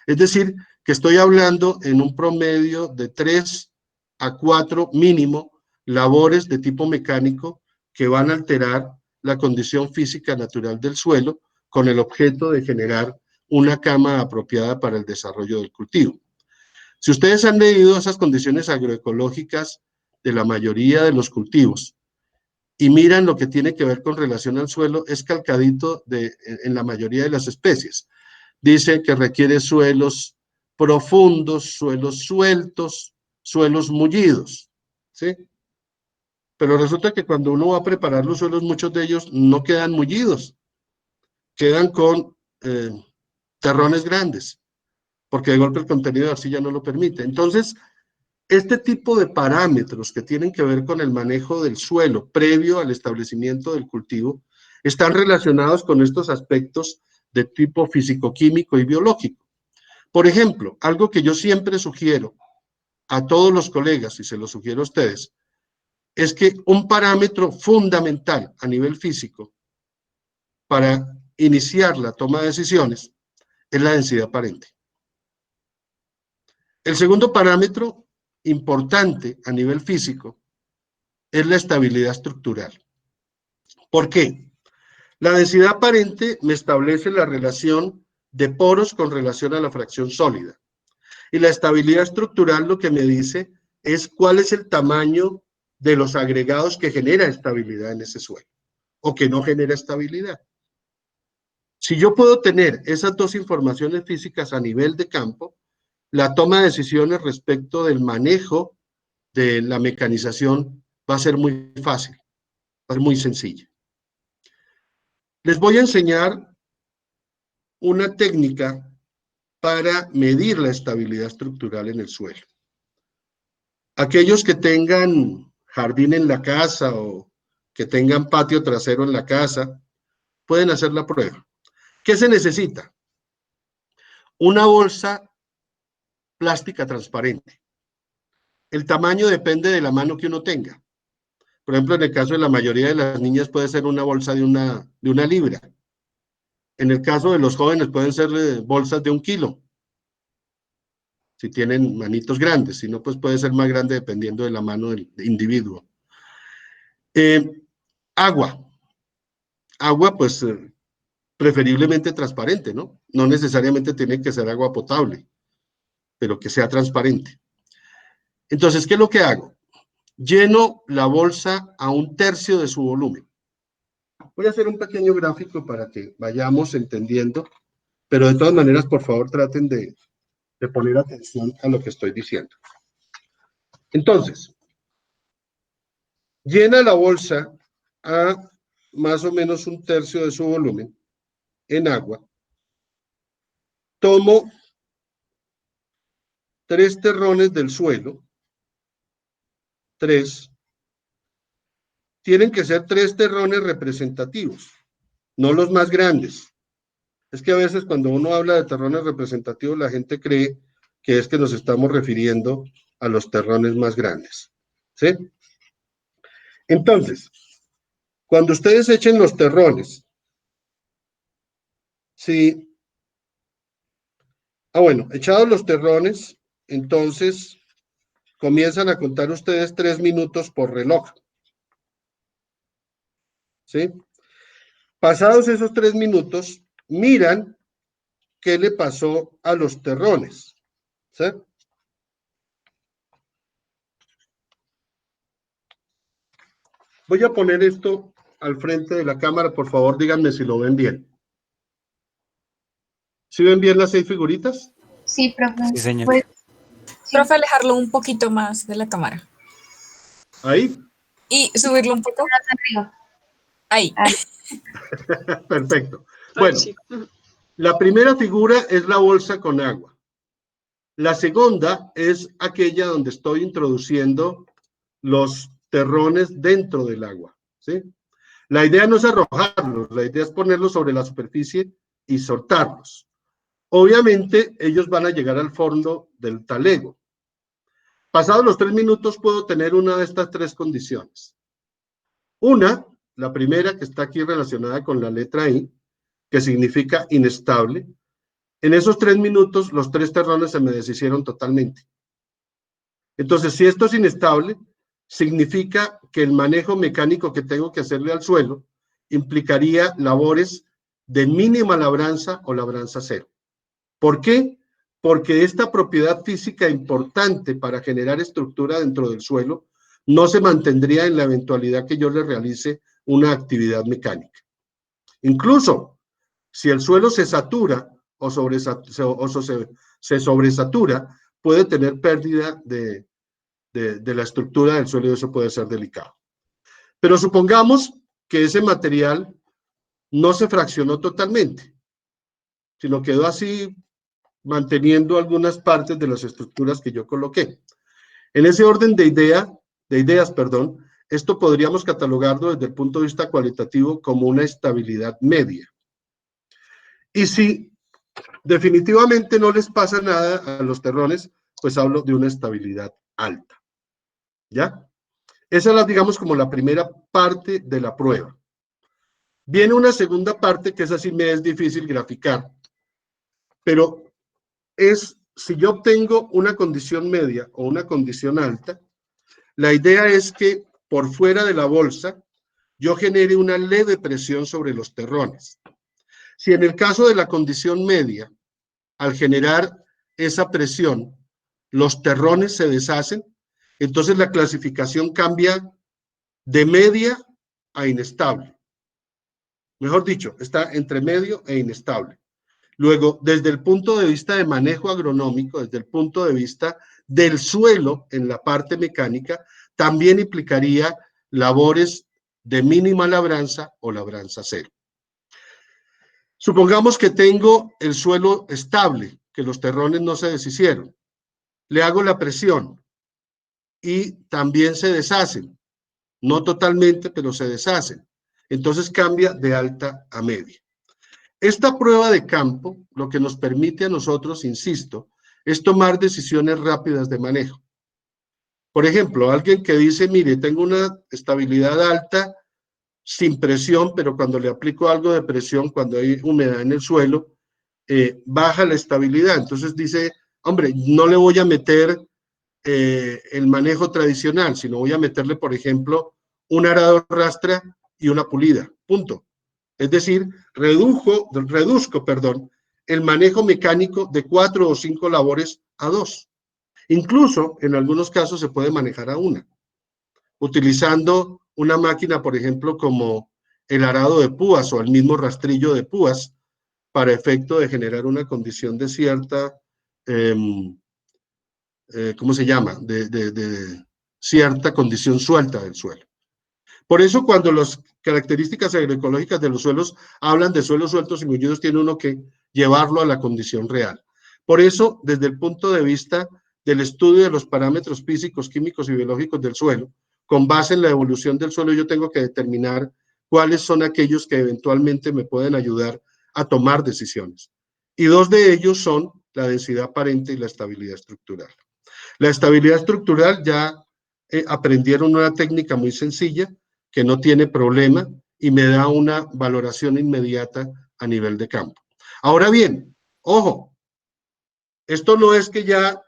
Es decir, que estoy hablando en un promedio de 3 a 4 mínimo labores de tipo mecánico que van a alterar la condición física natural del suelo con el objeto de generar una cama apropiada para el desarrollo del cultivo. Si ustedes han leído esas condiciones agroecológicas de la mayoría de los cultivos, y miran lo que tiene que ver con relación al suelo, es calcadito en la mayoría de las especies. Dicen que requiere suelos profundos, suelos sueltos, suelos mullidos, ¿sí? Pero resulta que cuando uno va a preparar los suelos, muchos de ellos no quedan mullidos, quedan con terrones grandes, porque de golpe el contenido de arcilla no lo permite. Entonces, este tipo de parámetros que tienen que ver con el manejo del suelo previo al establecimiento del cultivo están relacionados con estos aspectos de tipo físico-químico y biológico. Por ejemplo, algo que yo siempre sugiero a todos los colegas, y se lo sugiero a ustedes, es que un parámetro fundamental a nivel físico para iniciar la toma de decisiones es la densidad aparente. El segundo parámetro importante a nivel físico es la estabilidad estructural. ¿Por qué? La densidad aparente me establece la relación de poros con relación a la fracción sólida. Y la estabilidad estructural lo que me dice es cuál es el tamaño de los agregados que genera estabilidad en ese suelo o que no genera estabilidad. Si yo puedo tener esas dos informaciones físicas a nivel de campo, la toma de decisiones respecto del manejo de la mecanización va a ser muy fácil, va a ser muy sencilla. Les voy a enseñar una técnica para medir la estabilidad estructural en el suelo. Aquellos que tengan jardín en la casa o que tengan patio trasero en la casa, pueden hacer la prueba. ¿Qué se necesita? Una bolsa plástica transparente. El tamaño depende de la mano que uno tenga. Por ejemplo, en el caso de la mayoría de las niñas puede ser una bolsa de una libra. En el caso de los jóvenes pueden ser bolsas de 1 kilo. Si tienen manitos grandes, si no, pues puede ser más grande dependiendo de la mano del individuo. Agua. Agua, pues, preferiblemente transparente, ¿no? No necesariamente tiene que ser agua potable, pero que sea transparente. Entonces, ¿qué es lo que hago? Lleno la bolsa a 1/3 de su volumen. Voy a hacer un pequeño gráfico para que vayamos entendiendo, pero de todas maneras, por favor, traten de poner atención a lo que estoy diciendo. Entonces, llena la bolsa a más o menos 1/3 de su volumen en agua. Tomo 3 terrones del suelo. 3. Tienen que ser 3 terrones representativos, no los más grandes. Es que a veces cuando uno habla de terrones representativos, la gente cree que es que nos estamos refiriendo a los terrones más grandes. ¿Sí? Entonces, cuando ustedes echen los terrones, sí. Bueno, echados los terrones, entonces comienzan a contar ustedes 3 minutos por reloj. ¿Sí? Pasados esos 3 minutos, miran qué le pasó a los terrones. ¿Sí? Voy a poner esto al frente de la cámara, por favor, díganme si lo ven bien. ¿Sí ven bien las 6 figuritas? Sí, profe. Sí, señor. Pues, sí. Profe, alejarlo un poquito más de la cámara. ¿Ahí? Y subirlo un poco. Arriba. Ahí. Perfecto. Bueno, la primera figura es la bolsa con agua. La segunda es aquella donde estoy introduciendo los terrones dentro del agua, ¿sí? La idea no es arrojarlos, la idea es ponerlos sobre la superficie y soltarlos. Obviamente, ellos van a llegar al fondo del talego. Pasados los 3 minutos, puedo tener una de estas 3 condiciones. Una, la primera que está aquí relacionada con la letra I, que significa inestable. En esos 3 minutos, los 3 terrones se me deshicieron totalmente. Entonces, si esto es inestable, significa que el manejo mecánico que tengo que hacerle al suelo implicaría labores de mínima labranza o labranza cero. ¿Por qué? Porque esta propiedad física importante para generar estructura dentro del suelo no se mantendría en la eventualidad que yo le realice una actividad mecánica. Incluso, si el suelo se satura o se sobresatura, puede tener pérdida de la estructura del suelo y eso puede ser delicado. Pero supongamos que ese material no se fraccionó totalmente, sino quedó así manteniendo algunas partes de las estructuras que yo coloqué. En ese orden de ideas, esto podríamos catalogarlo desde el punto de vista cualitativo como una estabilidad media. Y si definitivamente no les pasa nada a los terrones, pues hablo de una estabilidad alta. ¿Ya? Esa es, digamos, como la primera parte de la prueba. Viene una segunda parte que esa sí me es difícil graficar, pero es si yo obtengo una condición media o una condición alta, la idea es que por fuera de la bolsa yo genere una leve presión sobre los terrones. Si en el caso de la condición media, al generar esa presión, los terrones se deshacen, entonces la clasificación cambia de media a inestable. Mejor dicho, está entre medio e inestable. Luego, desde el punto de vista de manejo agronómico, desde el punto de vista del suelo en la parte mecánica, también implicaría labores de mínima labranza o labranza cero. Supongamos que tengo el suelo estable, que los terrones no se deshicieron. Le hago la presión y también se deshacen. No totalmente, pero se deshacen. Entonces cambia de alta a media. Esta prueba de campo lo que nos permite a nosotros, insisto, es tomar decisiones rápidas de manejo. Por ejemplo, alguien que dice, mire, tengo una estabilidad alta sin presión, pero cuando le aplico algo de presión, cuando hay humedad en el suelo, baja la estabilidad. Entonces dice, hombre, no le voy a meter el manejo tradicional, sino voy a meterle, por ejemplo, un arado rastra y una pulida, punto. Es decir, reduzco, el manejo mecánico de 4 o 5 labores a 2. Incluso, en algunos casos, se puede manejar a 1, utilizando una máquina, por ejemplo, como el arado de púas o el mismo rastrillo de púas, para efecto de generar una condición de cierta, ¿cómo se llama? De cierta condición suelta del suelo. Por eso cuando las características agroecológicas de los suelos hablan de suelos sueltos y mullidos, tiene uno que llevarlo a la condición real. Por eso, desde el punto de vista del estudio de los parámetros físicos, químicos y biológicos del suelo, con base en la evolución del suelo, yo tengo que determinar cuáles son aquellos que eventualmente me pueden ayudar a tomar decisiones. Y 2 de ellos son la densidad aparente y la estabilidad estructural. La estabilidad estructural ya aprendieron una técnica muy sencilla, que no tiene problema y me da una valoración inmediata a nivel de campo. Ahora bien, ojo, esto no es que ya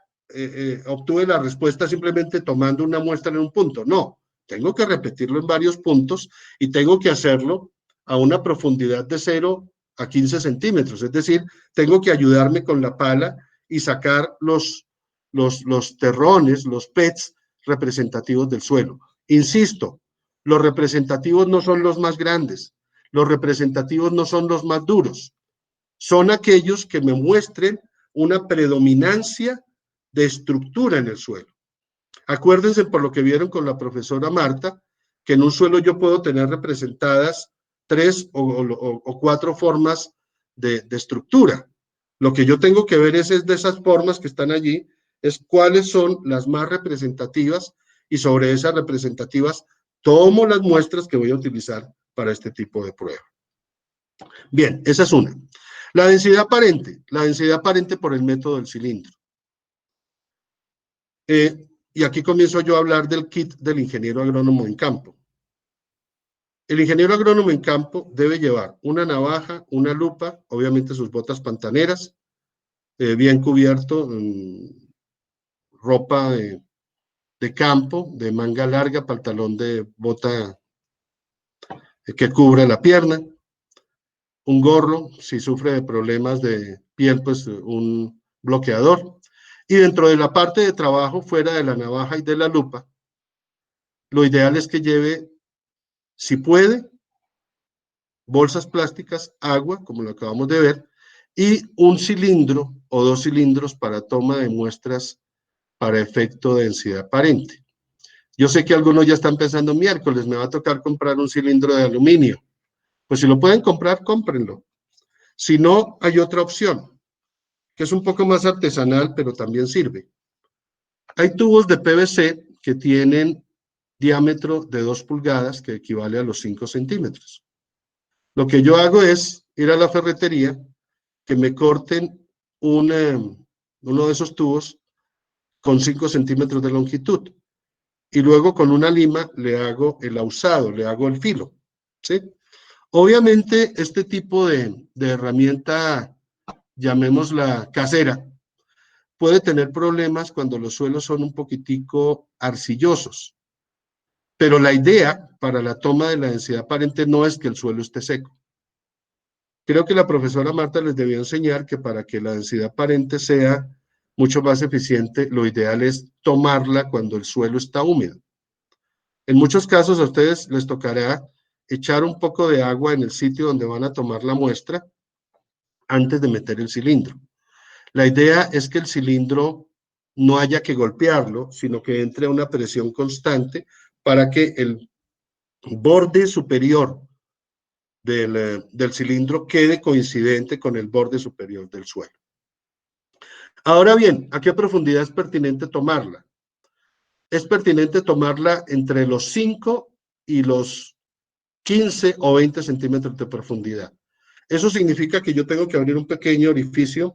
obtuve la respuesta simplemente tomando una muestra en un punto, no, tengo que repetirlo en varios puntos y tengo que hacerlo a una profundidad de 0 a 15 centímetros, es decir, tengo que ayudarme con la pala y sacar los terrones, los pets representativos del suelo. Insisto, los representativos no son los más grandes, los representativos no son los más duros, son aquellos que me muestren una predominancia de estructura en el suelo. Acuérdense por lo que vieron con la profesora Marta, que en un suelo yo puedo tener representadas 3 o 4 formas de estructura. Lo que yo tengo que ver es de esas formas que están allí, es cuáles son las más representativas y sobre esas representativas tomo las muestras que voy a utilizar para este tipo de prueba. Bien, esa es una. La densidad aparente por el método del cilindro. Y aquí comienzo yo a hablar del kit del ingeniero agrónomo en campo. El ingeniero agrónomo en campo debe llevar una navaja, una lupa, obviamente sus botas pantaneras, bien cubierto, ropa de campo, de manga larga, pantalón de bota que cubra la pierna, un gorro, si sufre de problemas de piel, pues un bloqueador. Y dentro de la parte de trabajo, fuera de la navaja y de la lupa, lo ideal es que lleve, si puede, bolsas plásticas, agua, como lo acabamos de ver, y un cilindro o 2 cilindros para toma de muestras para efecto de densidad aparente. Yo sé que algunos ya están pensando, miércoles, me va a tocar comprar un cilindro de aluminio. Pues si lo pueden comprar, cómprenlo. Si no, hay otra opción, que es un poco más artesanal, pero también sirve. Hay tubos de PVC que tienen diámetro de 2 pulgadas, que equivale a los 5 centímetros. Lo que yo hago es ir a la ferretería, que me corten uno de esos tubos con 5 centímetros de longitud. Y luego con una lima le hago el ahuzado, le hago el filo, ¿sí? Obviamente este tipo de herramienta, llamémosla casera, puede tener problemas cuando los suelos son un poquitico arcillosos. Pero la idea para la toma de la densidad aparente no es que el suelo esté seco. Creo que la profesora Marta les debió enseñar que para que la densidad aparente sea mucho más eficiente, lo ideal es tomarla cuando el suelo está húmedo. En muchos casos a ustedes les tocará echar un poco de agua en el sitio donde van a tomar la muestra antes de meter el cilindro. La idea es que el cilindro no haya que golpearlo, sino que entre a una presión constante para que el borde superior del cilindro quede coincidente con el borde superior del suelo. Ahora bien, ¿a qué profundidad es pertinente tomarla? Es pertinente tomarla entre los 5 y los 15 o 20 centímetros de profundidad. Eso significa que yo tengo que abrir un pequeño orificio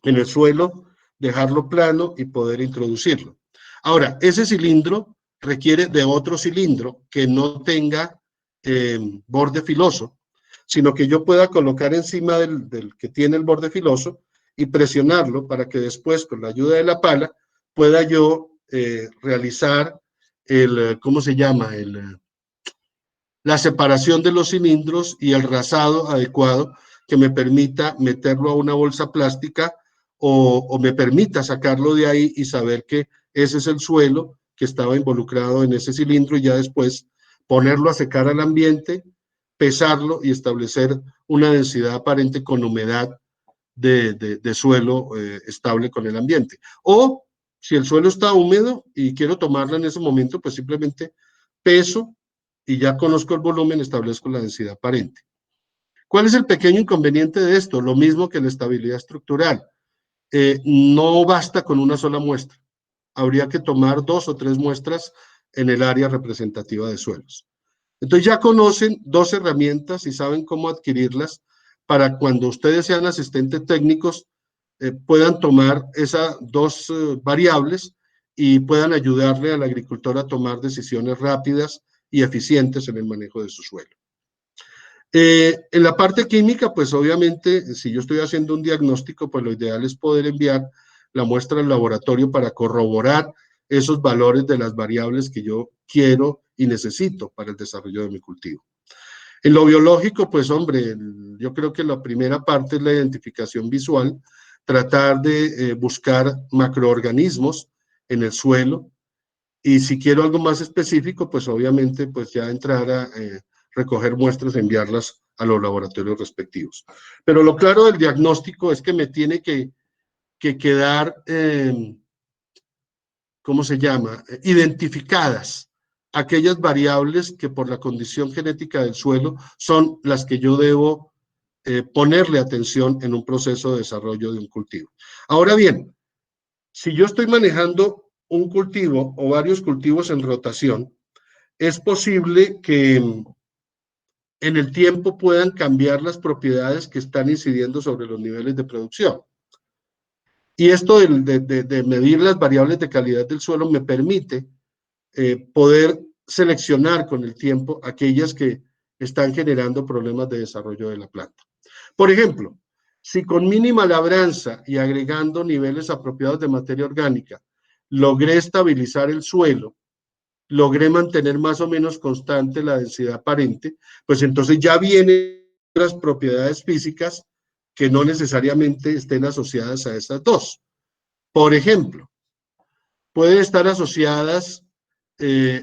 en el suelo, dejarlo plano y poder introducirlo. Ahora, ese cilindro requiere de otro cilindro que no tenga borde filoso, sino que yo pueda colocar encima del que tiene el borde filoso y presionarlo para que después, con la ayuda de la pala, pueda yo realizar ¿cómo se llama? La separación de los cilindros y el rasado adecuado que me permita meterlo a una bolsa plástica o me permita sacarlo de ahí y saber que ese es el suelo que estaba involucrado en ese cilindro y ya después ponerlo a secar al ambiente, pesarlo y establecer una densidad aparente con humedad de suelo estable con el ambiente. O si el suelo está húmedo y quiero tomarla en ese momento, pues simplemente peso y ya conozco el volumen, establezco la densidad aparente. ¿Cuál es el pequeño inconveniente de esto? Lo mismo que la estabilidad estructural. No basta con una sola muestra. Habría que tomar 2 o 3 muestras en el área representativa de suelos. Entonces ya conocen 2 herramientas y saben cómo adquirirlas para cuando ustedes sean asistentes técnicos puedan tomar esas 2 variables y puedan ayudarle al agricultor a tomar decisiones rápidas y eficientes en el manejo de su suelo. En la parte química, pues obviamente, si yo estoy haciendo un diagnóstico, pues lo ideal es poder enviar la muestra al laboratorio para corroborar esos valores de las variables que yo quiero y necesito para el desarrollo de mi cultivo. En lo biológico, pues hombre, yo creo que la primera parte es la identificación visual, tratar de buscar macroorganismos en el suelo, y si quiero algo más específico, pues obviamente pues ya entrar a recoger muestras, enviarlas a los laboratorios respectivos. Pero lo claro del diagnóstico es que me tiene que quedar, ¿cómo se llama? Identificadas aquellas variables que por la condición genética del suelo son las que yo debo ponerle atención en un proceso de desarrollo de un cultivo. Ahora bien, si yo estoy manejando un cultivo o varios cultivos en rotación, es posible que en el tiempo puedan cambiar las propiedades que están incidiendo sobre los niveles de producción. Y esto de medir las variables de calidad del suelo me permite poder seleccionar con el tiempo aquellas que están generando problemas de desarrollo de la planta. Por ejemplo, si con mínima labranza y agregando niveles apropiados de materia orgánica logré estabilizar el suelo, logré mantener más o menos constante la densidad aparente, pues entonces ya vienen las propiedades físicas que no necesariamente estén asociadas a estas 2. Por ejemplo, pueden estar asociadas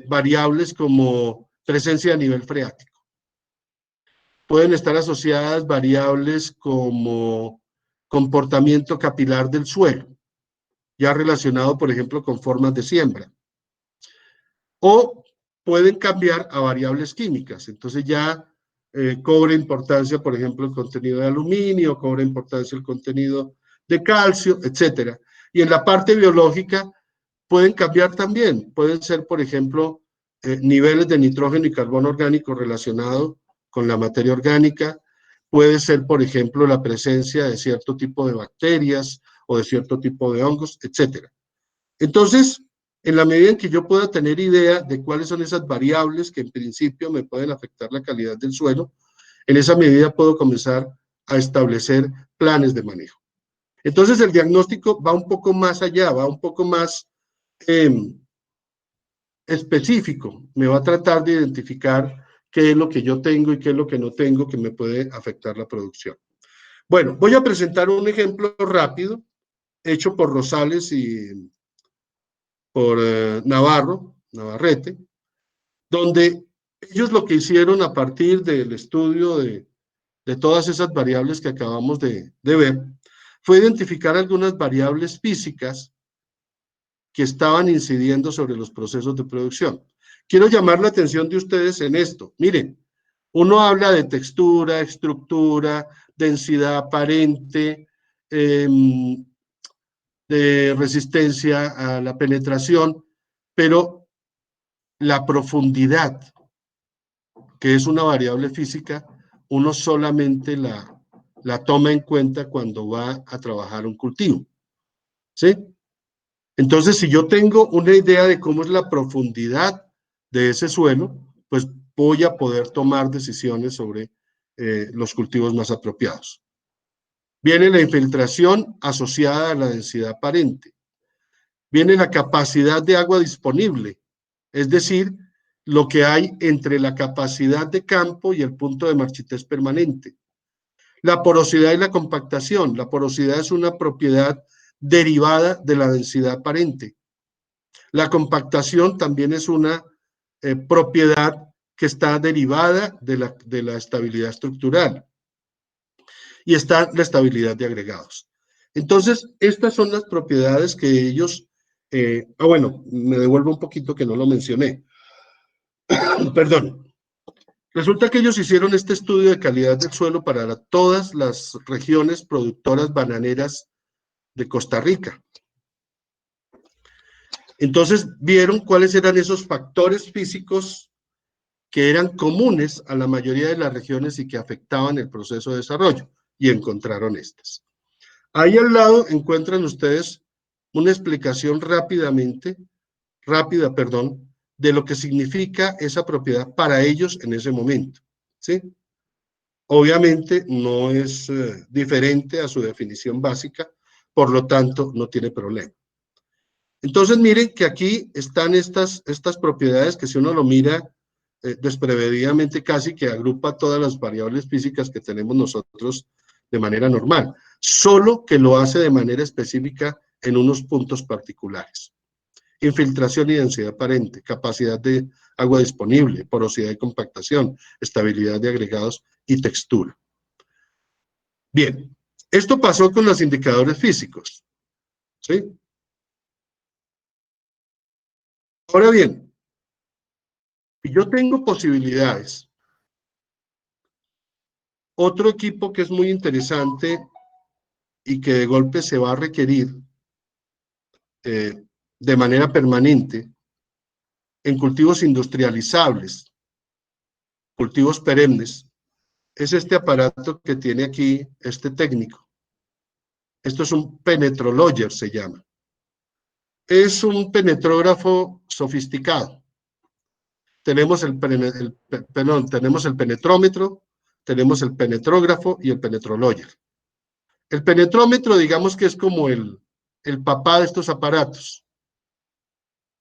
variables como presencia a nivel freático. Pueden estar asociadas variables como comportamiento capilar del suelo, ya relacionado, por ejemplo, con formas de siembra. O pueden cambiar a variables químicas. Entonces ya cobra importancia, por ejemplo, el contenido de aluminio, cobra importancia el contenido de calcio, etcétera. Y en la parte biológica pueden cambiar también. Pueden ser, por ejemplo, niveles de nitrógeno y carbono orgánico relacionados con la materia orgánica. Puede ser, por ejemplo, la presencia de cierto tipo de bacterias o de cierto tipo de hongos, etcétera. Entonces, en la medida en que yo pueda tener idea de cuáles son esas variables que en principio me pueden afectar la calidad del suelo, en esa medida puedo comenzar a establecer planes de manejo. Entonces, el diagnóstico va un poco más allá, va un poco más específico. Me va a tratar de identificar qué es lo que yo tengo y qué es lo que no tengo que me puede afectar la producción. Bueno, voy a presentar un ejemplo rápido, hecho por Rosales y por Navarrete, donde ellos lo que hicieron a partir del estudio de todas esas variables que acabamos de ver, fue identificar algunas variables físicas que estaban incidiendo sobre los procesos de producción. Quiero llamar la atención de ustedes en esto. Miren, uno habla de textura, estructura, densidad aparente, de resistencia a la penetración, pero la profundidad, que es una variable física, uno solamente la toma en cuenta cuando va a trabajar un cultivo, ¿sí? Entonces, si yo tengo una idea de cómo es la profundidad de ese suelo, pues voy a poder tomar decisiones sobre los cultivos más apropiados. Viene la infiltración asociada a la densidad aparente. Viene la capacidad de agua disponible, es decir, lo que hay entre la capacidad de campo y el punto de marchitez permanente. La porosidad y la compactación. La porosidad es una propiedad derivada de la densidad aparente. La compactación también es una propiedad que está derivada de la estabilidad estructural. Y está la estabilidad de agregados. Entonces, estas son las propiedades que ellos... bueno, me devuelvo un poquito que no lo mencioné. Perdón. Resulta que ellos hicieron este estudio de calidad del suelo para todas las regiones productoras bananeras de Costa Rica. Entonces vieron cuáles eran esos factores físicos que eran comunes a la mayoría de las regiones y que afectaban el proceso de desarrollo, y encontraron estas. Ahí al lado encuentran ustedes una explicación rápida, de lo que significa esa propiedad para ellos en ese momento, ¿sí? Obviamente no es diferente a su definición básica, por lo tanto no tiene problema. Entonces miren que aquí están estas propiedades que si uno lo mira desprevenidamente casi que agrupa todas las variables físicas que tenemos nosotros de manera normal, solo que lo hace de manera específica en unos puntos particulares. Infiltración y densidad aparente, capacidad de agua disponible, porosidad y compactación, estabilidad de agregados y textura. Bien, esto pasó con los indicadores físicos, ¿sí? Ahora bien, si yo tengo posibilidades, otro equipo que es muy interesante y que de golpe se va a requerir de manera permanente en cultivos industrializables, cultivos perennes, es este aparato que tiene aquí este técnico. Esto es un penetrologer, se llama. Es un penetrógrafo sofisticado. Tenemos tenemos el penetrómetro, tenemos el penetrógrafo y el penetrologer. El penetrómetro, digamos que es como el papá de estos aparatos,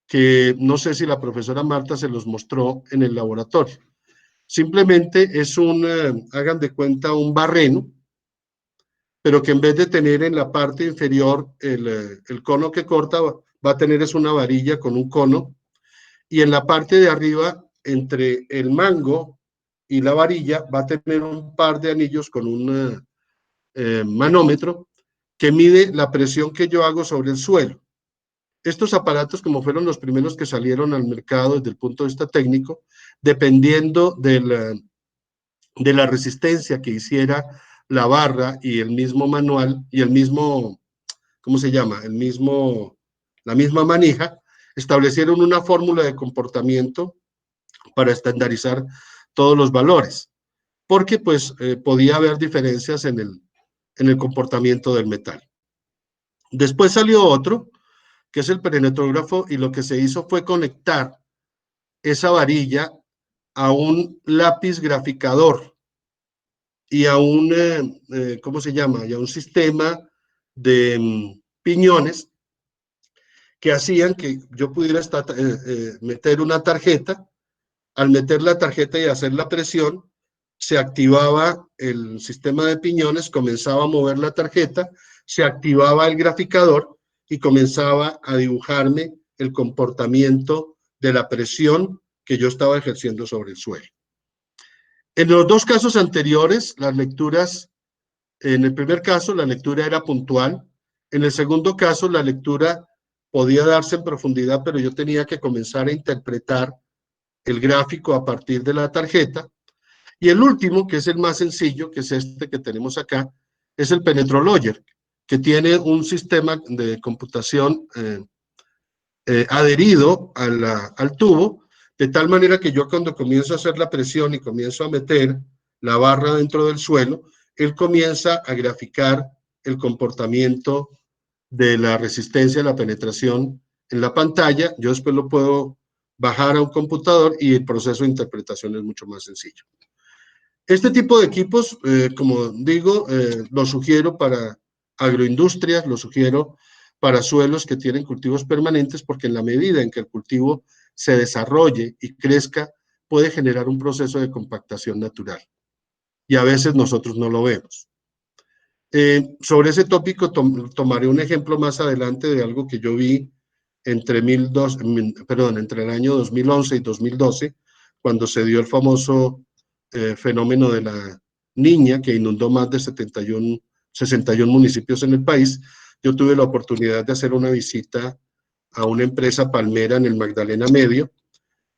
que no sé si la profesora Marta se los mostró en el laboratorio. Simplemente es hagan de cuenta, un barreno, pero que en vez de tener en la parte inferior el cono que corta, va a tener es una varilla con un cono, y en la parte de arriba, entre el mango y la varilla, va a tener un par de anillos con un manómetro que mide la presión que yo hago sobre el suelo. Estos aparatos, como fueron los primeros que salieron al mercado desde el punto de vista técnico, dependiendo de la resistencia que hiciera la barra y el mismo manual y el mismo, ¿cómo se llama? La misma manija, establecieron una fórmula de comportamiento para estandarizar todos los valores, porque pues podía haber diferencias en el comportamiento del metal. Después salió otro, que es el penetógrafo, y lo que se hizo fue conectar esa varilla a un lápiz graficador y a un, ¿cómo se llama? Y a un sistema de piñones que hacían que yo pudiera meter una tarjeta. Al meter la tarjeta y hacer la presión, se activaba el sistema de piñones, comenzaba a mover la tarjeta, se activaba el graficador y comenzaba a dibujarme el comportamiento de la presión que yo estaba ejerciendo sobre el suelo. En los dos casos anteriores, las lecturas, en el primer caso, la lectura era puntual. En el segundo caso, la lectura podía darse en profundidad, pero yo tenía que comenzar a interpretar el gráfico a partir de la tarjeta. Y el último, que es el más sencillo, que es este que tenemos acá, es el Penetrologer, que tiene un sistema de computación adherido al tubo, de tal manera que yo cuando comienzo a hacer la presión y comienzo a meter la barra dentro del suelo, él comienza a graficar el comportamiento de la resistencia, la penetración en la pantalla. Yo después lo puedo bajar a un computador y el proceso de interpretación es mucho más sencillo. Este tipo de equipos, como digo, lo sugiero para agroindustrias, lo sugiero para suelos que tienen cultivos permanentes, porque en la medida en que el cultivo se desarrolle y crezca, puede generar un proceso de compactación natural. Y a veces nosotros no lo vemos. Sobre ese tópico tomaré un ejemplo más adelante de algo que yo vi entre el año 2011 y 2012, cuando se dio el famoso fenómeno de la Niña, que inundó más de 61 municipios en el país. Yo tuve la oportunidad de hacer una visita a una empresa palmera en el Magdalena Medio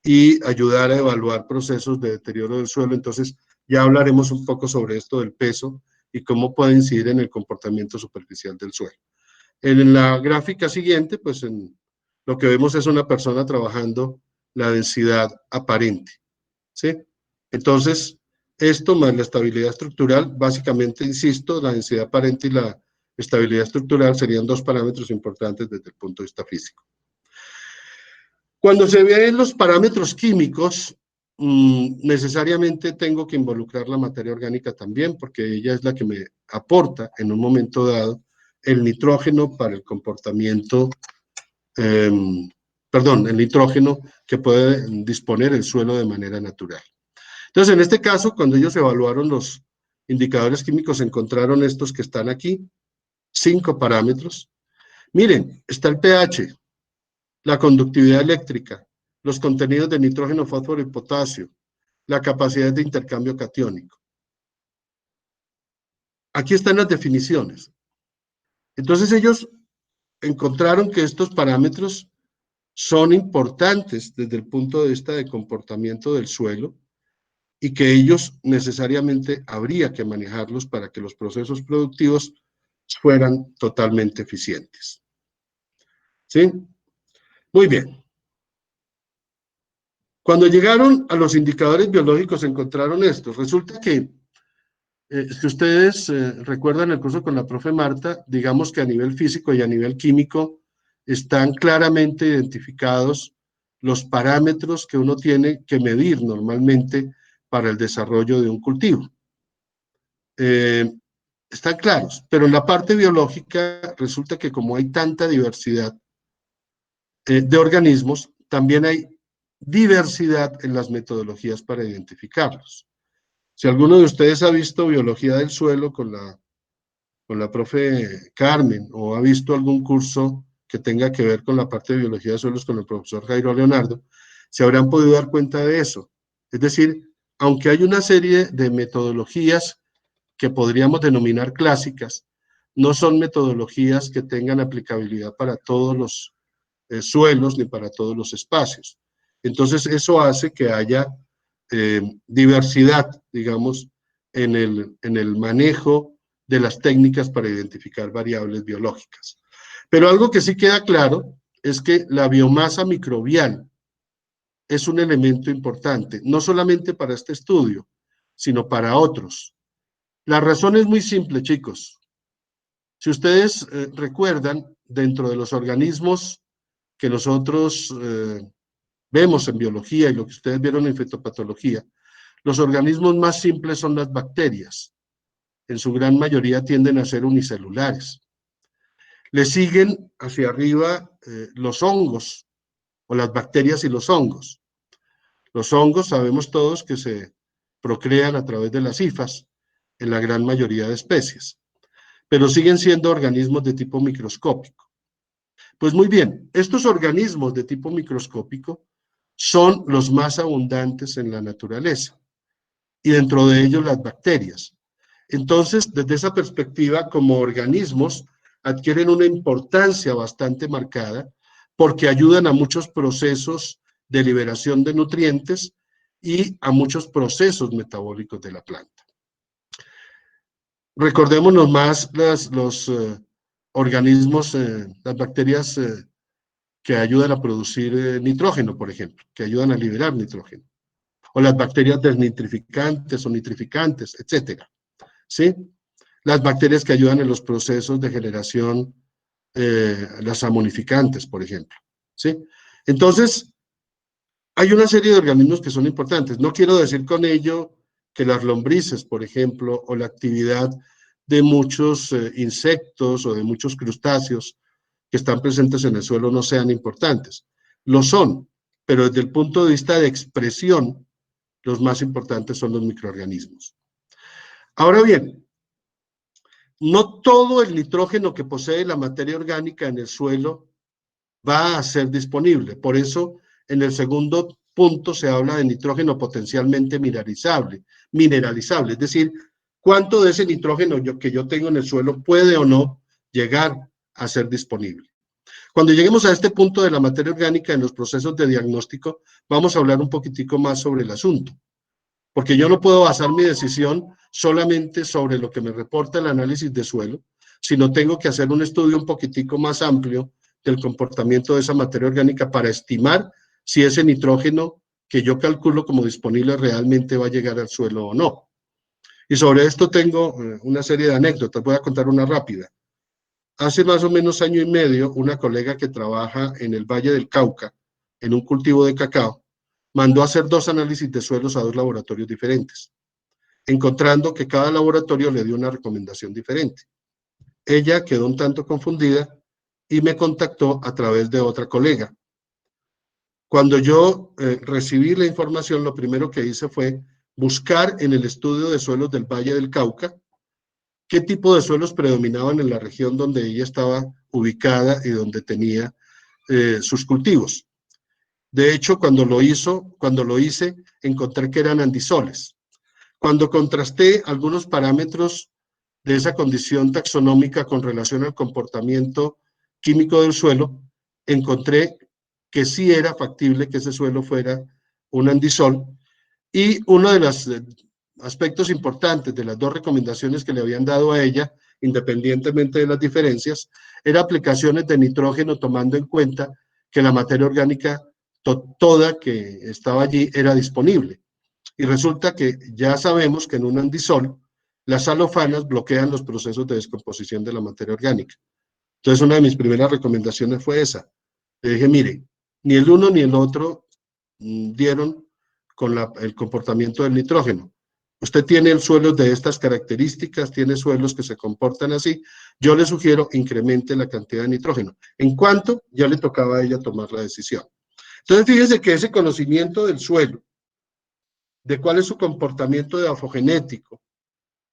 y ayudar a evaluar procesos de deterioro del suelo. Entonces, ya hablaremos un poco sobre esto del peso y cómo puede incidir en el comportamiento superficial del suelo. En la gráfica siguiente, pues lo que vemos es una persona trabajando la densidad aparente, ¿sí? Entonces, esto más la estabilidad estructural, básicamente, insisto, la densidad aparente y la estabilidad estructural serían dos parámetros importantes desde el punto de vista físico. Cuando se ven los parámetros químicos, necesariamente tengo que involucrar la materia orgánica también, porque ella es la que me aporta en un momento dado el nitrógeno para el comportamiento, el nitrógeno que puede disponer el suelo de manera natural. Entonces, en este caso, cuando ellos evaluaron los indicadores químicos, encontraron estos que están aquí, 5 parámetros. Miren, está el pH, la conductividad eléctrica, los contenidos de nitrógeno, fósforo y potasio, la capacidad de intercambio catiónico. Aquí están las definiciones. Entonces ellos encontraron que estos parámetros son importantes desde el punto de vista de comportamiento del suelo y que ellos necesariamente habría que manejarlos para que los procesos productivos fueran totalmente eficientes. ¿Sí? Muy bien. Cuando llegaron a los indicadores biológicos encontraron esto. Resulta que, si ustedes recuerdan el curso con la profe Marta, digamos que a nivel físico y a nivel químico están claramente identificados los parámetros que uno tiene que medir normalmente para el desarrollo de un cultivo. Están claros, pero en la parte biológica resulta que como hay tanta diversidad de organismos, también hay diversidad en las metodologías para identificarlos. Si alguno de ustedes ha visto biología del suelo con la profe Carmen o ha visto algún curso que tenga que ver con la parte de biología de suelos con el profesor Jairo Leonardo, se habrán podido dar cuenta de eso. Es decir, aunque hay una serie de metodologías que podríamos denominar clásicas, no son metodologías que tengan aplicabilidad para todos los suelos ni para todos los espacios. Entonces, eso hace que haya diversidad, digamos, en el manejo de las técnicas para identificar variables biológicas. Pero algo que sí queda claro es que la biomasa microbial es un elemento importante, no solamente para este estudio, sino para otros. La razón es muy simple, chicos. Si ustedes recuerdan, dentro de los organismos que nosotros vemos en biología y lo que ustedes vieron en fitopatología, los organismos más simples son las bacterias. En su gran mayoría tienden a ser unicelulares. Le siguen hacia arriba los hongos, o las bacterias y los hongos. Los hongos sabemos todos que se procrean a través de las hifas en la gran mayoría de especies, pero siguen siendo organismos de tipo microscópico. Pues muy bien, estos organismos de tipo microscópico son los más abundantes en la naturaleza, y dentro de ellos las bacterias. Entonces, desde esa perspectiva, como organismos, adquieren una importancia bastante marcada porque ayudan a muchos procesos de liberación de nutrientes y a muchos procesos metabólicos de la planta. Recordémonos más los organismos, las bacterias que ayudan a producir nitrógeno, por ejemplo, que ayudan a liberar nitrógeno, o las bacterias desnitrificantes o nitrificantes, etcétera, ¿sí? Las bacterias que ayudan en los procesos de generación, las amonificantes, por ejemplo, ¿sí? Entonces, hay una serie de organismos que son importantes. No quiero decir con ello que las lombrices, por ejemplo, o la actividad de muchos insectos o de muchos crustáceos que están presentes en el suelo no sean importantes. Lo son, pero desde el punto de vista de expresión, los más importantes son los microorganismos. Ahora bien, no todo el nitrógeno que posee la materia orgánica en el suelo va a ser disponible. Por eso, en el segundo punto se habla de nitrógeno potencialmente mineralizable, es decir, cuánto de ese nitrógeno que yo tengo en el suelo puede o no llegar a ser disponible. Cuando lleguemos a este punto de la materia orgánica en los procesos de diagnóstico, vamos a hablar un poquitico más sobre el asunto, porque yo no puedo basar mi decisión solamente sobre lo que me reporta el análisis de suelo, sino tengo que hacer un estudio un poquitico más amplio del comportamiento de esa materia orgánica para estimar si ese nitrógeno que yo calculo como disponible realmente va a llegar al suelo o no. Y sobre esto tengo una serie de anécdotas, voy a contar una rápida. Hace más o menos año y medio, una colega que trabaja en el Valle del Cauca, en un cultivo de cacao, mandó a hacer 2 análisis de suelos a 2 laboratorios diferentes, encontrando que cada laboratorio le dio una recomendación diferente. Ella quedó un tanto confundida y me contactó a través de otra colega. Cuando yo recibí la información, lo primero que hice fue buscar en el estudio de suelos del Valle del Cauca qué tipo de suelos predominaban en la región donde ella estaba ubicada y donde tenía sus cultivos. De hecho, cuando lo hice, encontré que eran andisoles. Cuando contrasté algunos parámetros de esa condición taxonómica con relación al comportamiento químico del suelo, encontré que sí era factible que ese suelo fuera un andisol, y uno de los aspectos importantes de las 2 recomendaciones que le habían dado a ella, independientemente de las diferencias, era aplicaciones de nitrógeno tomando en cuenta que la materia orgánica toda que estaba allí era disponible. Y resulta que ya sabemos que en un andisol las salofanas bloquean los procesos de descomposición de la materia orgánica. Entonces, una de mis primeras recomendaciones fue esa. Le dije, mire, ni el uno ni el otro dieron con el comportamiento del nitrógeno. Usted tiene suelos de estas características, tiene suelos que se comportan así. Yo le sugiero incremente la cantidad de nitrógeno. En cuanto, ya le tocaba a ella tomar la decisión. Entonces, fíjense que ese conocimiento del suelo, de cuál es su comportamiento edafogenético,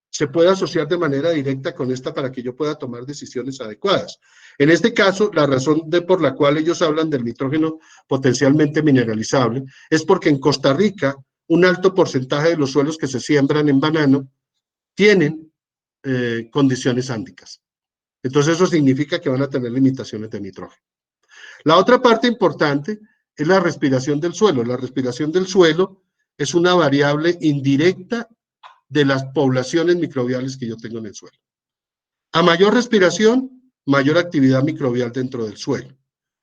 se puede asociar de manera directa con esta para que yo pueda tomar decisiones adecuadas. En este caso, la razón por la cual ellos hablan del nitrógeno potencialmente mineralizable es porque en Costa Rica un alto porcentaje de los suelos que se siembran en banano tienen condiciones ándicas. Entonces eso significa que van a tener limitaciones de nitrógeno. La otra parte importante es la respiración del suelo. La respiración del suelo es una variable indirecta de las poblaciones microbiales que yo tengo en el suelo. A mayor respiración, mayor actividad microbial dentro del suelo.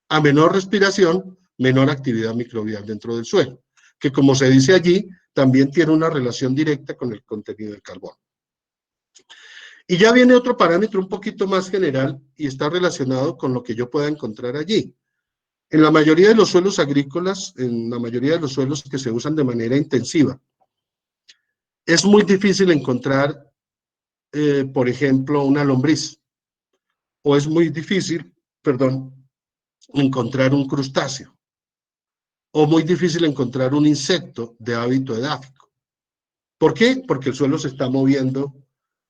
A menor respiración, menor actividad microbial dentro del suelo, que como se dice allí, también tiene una relación directa con el contenido del carbono. Y ya viene otro parámetro un poquito más general y está relacionado con lo que yo pueda encontrar allí. En la mayoría de los suelos agrícolas, en la mayoría de los suelos que se usan de manera intensiva, es muy difícil encontrar, por ejemplo, una lombriz, o es muy difícil, encontrar un crustáceo, o muy difícil encontrar un insecto de hábito edáfico. ¿Por qué? Porque el suelo se está moviendo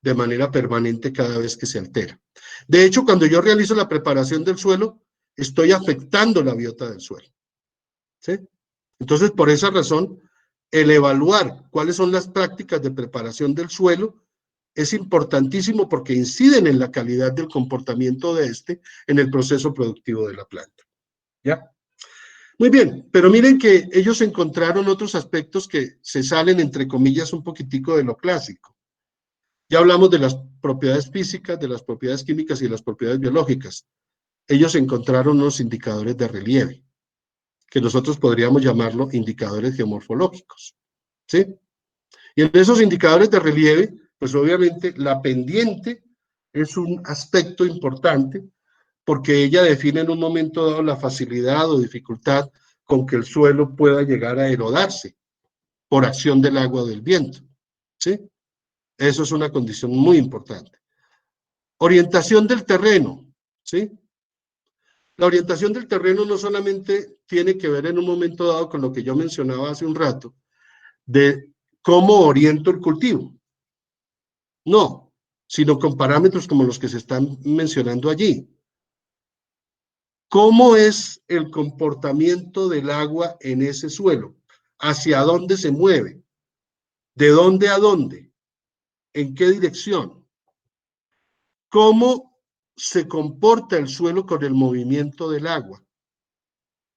de manera permanente cada vez que se altera. De hecho, cuando yo realizo la preparación del suelo, estoy afectando la biota del suelo, ¿sí? Entonces, por esa razón, el evaluar cuáles son las prácticas de preparación del suelo es importantísimo porque inciden en la calidad del comportamiento de este en el proceso productivo de la planta. ¿Ya? Muy bien, pero miren que ellos encontraron otros aspectos que se salen, entre comillas, un poquitico de lo clásico. Ya hablamos de las propiedades físicas, de las propiedades químicas y de las propiedades biológicas. Ellos encontraron unos indicadores de relieve, que nosotros podríamos llamarlo indicadores geomorfológicos, ¿sí? Y en esos indicadores de relieve, pues obviamente la pendiente es un aspecto importante porque ella define en un momento dado la facilidad o dificultad con que el suelo pueda llegar a erodarse por acción del agua o del viento, ¿sí? Eso es una condición muy importante. Orientación del terreno, ¿sí? La orientación del terreno no solamente tiene que ver en un momento dado con lo que yo mencionaba hace un rato, de cómo oriento el cultivo. No, sino con parámetros como los que se están mencionando allí. ¿Cómo es el comportamiento del agua en ese suelo? ¿Hacia dónde se mueve? ¿De dónde a dónde? ¿En qué dirección? ¿Cómo se comporta el suelo con el movimiento del agua?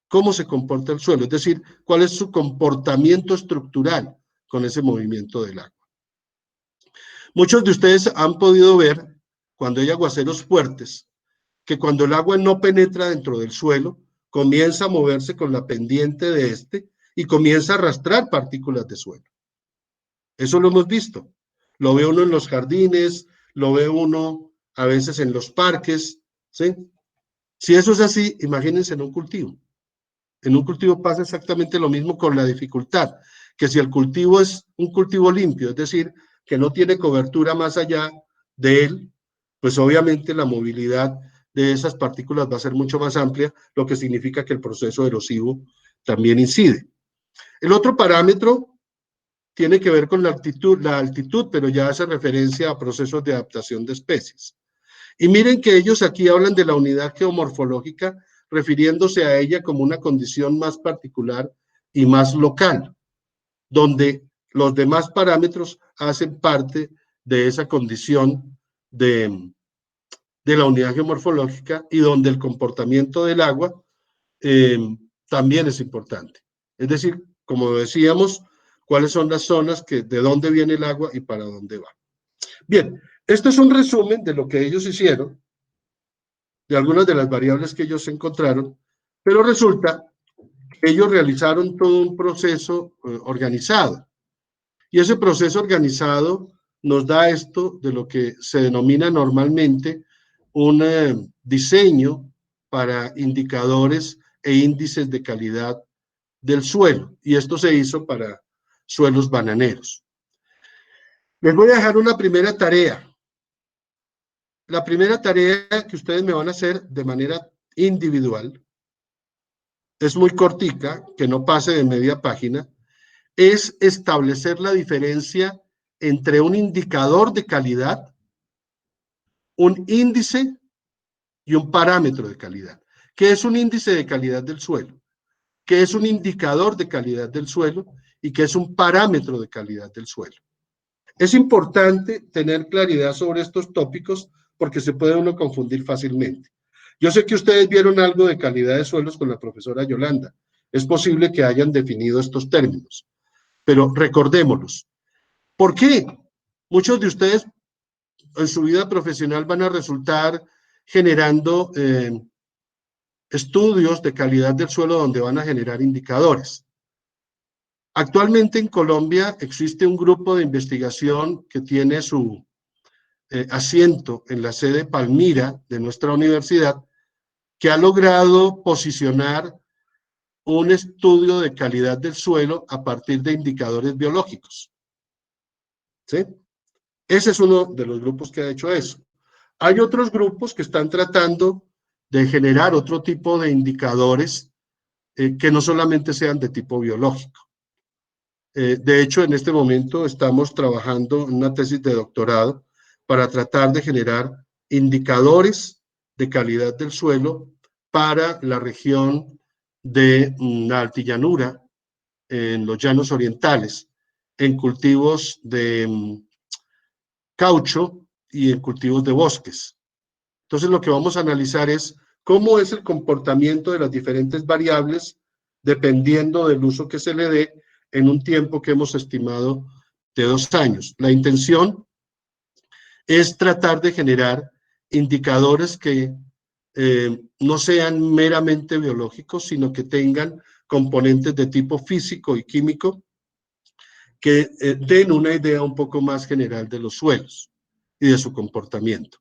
¿Cómo se comporta el suelo? Es decir, ¿cuál es su comportamiento estructural con ese movimiento del agua? Muchos de ustedes han podido ver, cuando hay aguaceros fuertes, que cuando el agua no penetra dentro del suelo, comienza a moverse con la pendiente de este y comienza a arrastrar partículas de suelo. Eso lo hemos visto. Lo ve uno en los jardines, lo ve uno a veces en los parques, ¿sí? Si eso es así, imagínense en un cultivo. En un cultivo pasa exactamente lo mismo con la dificultad, que si el cultivo es un cultivo limpio, es decir, que no tiene cobertura más allá de él, pues obviamente la movilidad de esas partículas va a ser mucho más amplia, lo que significa que el proceso erosivo también incide. El otro parámetro tiene que ver con la altitud, pero ya hace referencia a procesos de adaptación de especies. Y miren que ellos aquí hablan de la unidad geomorfológica, refiriéndose a ella como una condición más particular y más local, donde los demás parámetros hacen parte de esa condición de la unidad geomorfológica y donde el comportamiento del agua también es importante. Es decir, como decíamos, cuáles son las zonas de dónde viene el agua y para dónde va. Bien, esto es un resumen de lo que ellos hicieron, de algunas de las variables que ellos encontraron, pero resulta que ellos realizaron todo un proceso organizado. Y ese proceso organizado nos da esto de lo que se denomina normalmente un diseño para indicadores e índices de calidad del suelo. Y esto se hizo para suelos bananeros. Les voy a dejar una primera tarea. La primera tarea que ustedes me van a hacer de manera individual, es muy cortica, que no pase de media página, es establecer la diferencia entre un indicador de calidad, un índice y un parámetro de calidad. ¿Qué es un índice de calidad del suelo? ¿Qué es un indicador de calidad del suelo? ¿Y qué es un parámetro de calidad del suelo? Es importante tener claridad sobre estos tópicos porque se puede uno confundir fácilmente. Yo sé que ustedes vieron algo de calidad de suelos con la profesora Yolanda. Es posible que hayan definido estos términos, pero recordémoslos. ¿Por qué? Muchos de ustedes en su vida profesional van a resultar generando estudios de calidad del suelo donde van a generar indicadores. Actualmente en Colombia existe un grupo de investigación que tiene su asiento en la sede Palmira de nuestra universidad, que ha logrado posicionar un estudio de calidad del suelo a partir de indicadores biológicos. ¿Sí? Ese es uno de los grupos que ha hecho eso. Hay otros grupos que están tratando de generar otro tipo de indicadores que no solamente sean de tipo biológico. De hecho, en este momento estamos trabajando en una tesis de doctorado para tratar de generar indicadores de calidad del suelo para la región de la altillanura, en los llanos orientales, en cultivos de caucho y en cultivos de bosques. Entonces, lo que vamos a analizar es cómo es el comportamiento de las diferentes variables dependiendo del uso que se le dé en un tiempo que hemos estimado de 2 años. La intención es tratar de generar indicadores que no sean meramente biológicos, sino que tengan componentes de tipo físico y químico que den una idea un poco más general de los suelos y de su comportamiento.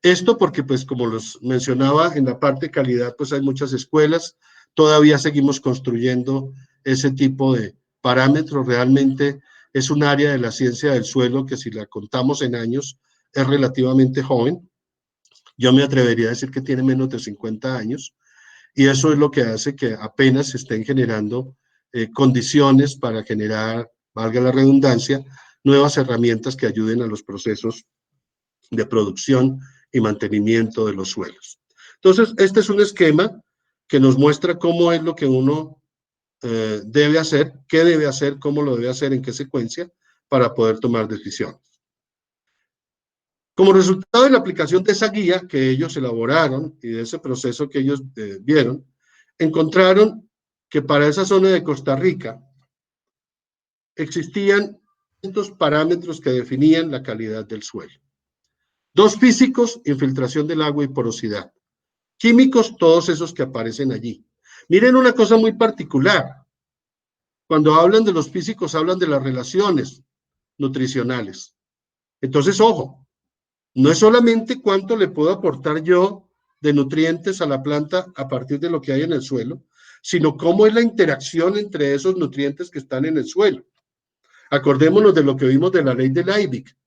Esto porque, pues, como los mencionaba, en la parte de calidad, pues hay muchas escuelas, todavía seguimos construyendo ese tipo de parámetros. Realmente es un área de la ciencia del suelo que, si la contamos en años, es relativamente joven. Yo me atrevería a decir que tiene menos de 50 años, y eso es lo que hace que apenas se estén generando condiciones para generar, valga la redundancia, nuevas herramientas que ayuden a los procesos de producción y mantenimiento de los suelos. Entonces, este es un esquema que nos muestra cómo es lo que uno debe hacer, qué debe hacer, cómo lo debe hacer, en qué secuencia, para poder tomar decisiones. Como resultado de la aplicación de esa guía que ellos elaboraron y de ese proceso que ellos vieron, encontraron que para esa zona de Costa Rica existían estos parámetros que definían la calidad del suelo. 2 físicos, infiltración del agua y porosidad. Químicos, todos esos que aparecen allí. Miren una cosa muy particular. Cuando hablan de los físicos, hablan de las relaciones nutricionales. Entonces, ojo, no es solamente cuánto le puedo aportar yo de nutrientes a la planta a partir de lo que hay en el suelo, sino cómo es la interacción entre esos nutrientes que están en el suelo. Acordémonos de lo que vimos de la ley de Liebig.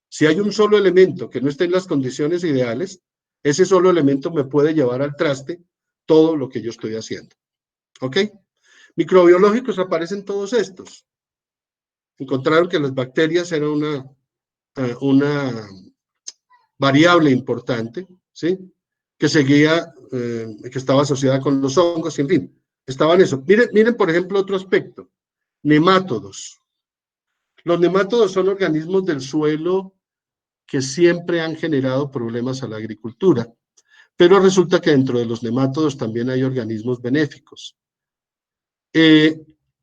Si hay un solo elemento que no esté en las condiciones ideales, ese solo elemento me puede llevar al traste todo lo que yo estoy haciendo. ¿Ok? Microbiológicos aparecen todos estos. Encontraron que las bacterias eran una variable importante, ¿sí? Que seguía, que estaba asociada con los hongos, en fin, estaban eso. Miren, por ejemplo, otro aspecto, nemátodos. Los nemátodos son organismos del suelo que siempre han generado problemas a la agricultura, pero resulta que dentro de los nemátodos también hay organismos benéficos.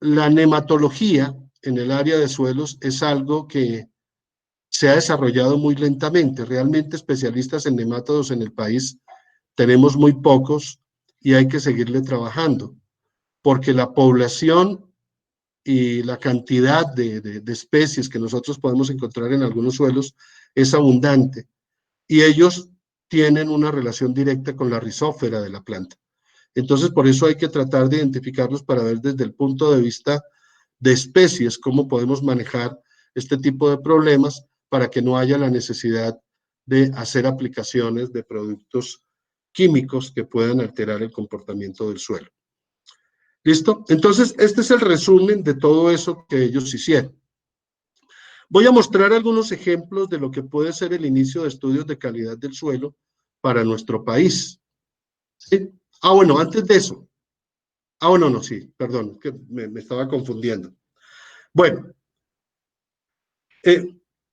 La nematología en el área de suelos es algo que se ha desarrollado muy lentamente. Realmente especialistas en nemátodos en el país tenemos muy pocos y hay que seguirle trabajando, porque la población y la cantidad de especies que nosotros podemos encontrar en algunos suelos es abundante, y ellos tienen una relación directa con la rizósfera de la planta. Entonces, por eso hay que tratar de identificarlos para ver desde el punto de vista de especies cómo podemos manejar este tipo de problemas para que no haya la necesidad de hacer aplicaciones de productos químicos que puedan alterar el comportamiento del suelo. ¿Listo? Entonces, este es el resumen de todo eso que ellos hicieron. Voy a mostrar algunos ejemplos de lo que puede ser el inicio de estudios de calidad del suelo para nuestro país. ¿Sí? Bueno, antes de eso. Bueno, no, sí, perdón, que me estaba confundiendo. Bueno,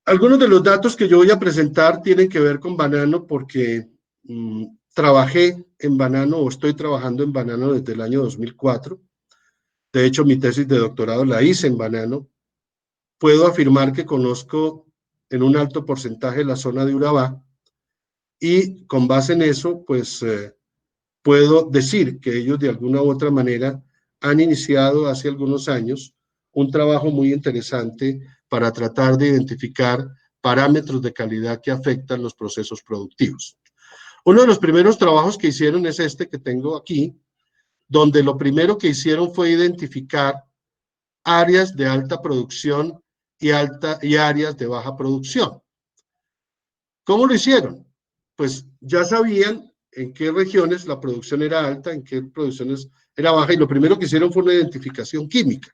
algunos de los datos que yo voy a presentar tienen que ver con banano porque trabajé en banano o estoy trabajando en banano desde el año 2004. De hecho, mi tesis de doctorado la hice en banano. Puedo afirmar que conozco en un alto porcentaje la zona de Urabá y con base en eso, pues puedo decir que ellos de alguna u otra manera han iniciado hace algunos años un trabajo muy interesante para tratar de identificar parámetros de calidad que afectan los procesos productivos. Uno de los primeros trabajos que hicieron es este que tengo aquí, donde lo primero que hicieron fue identificar áreas de alta producción y áreas de baja producción. ¿Cómo lo hicieron? Pues ya sabían en qué regiones la producción era alta, en qué producciones era baja, y lo primero que hicieron fue una identificación química.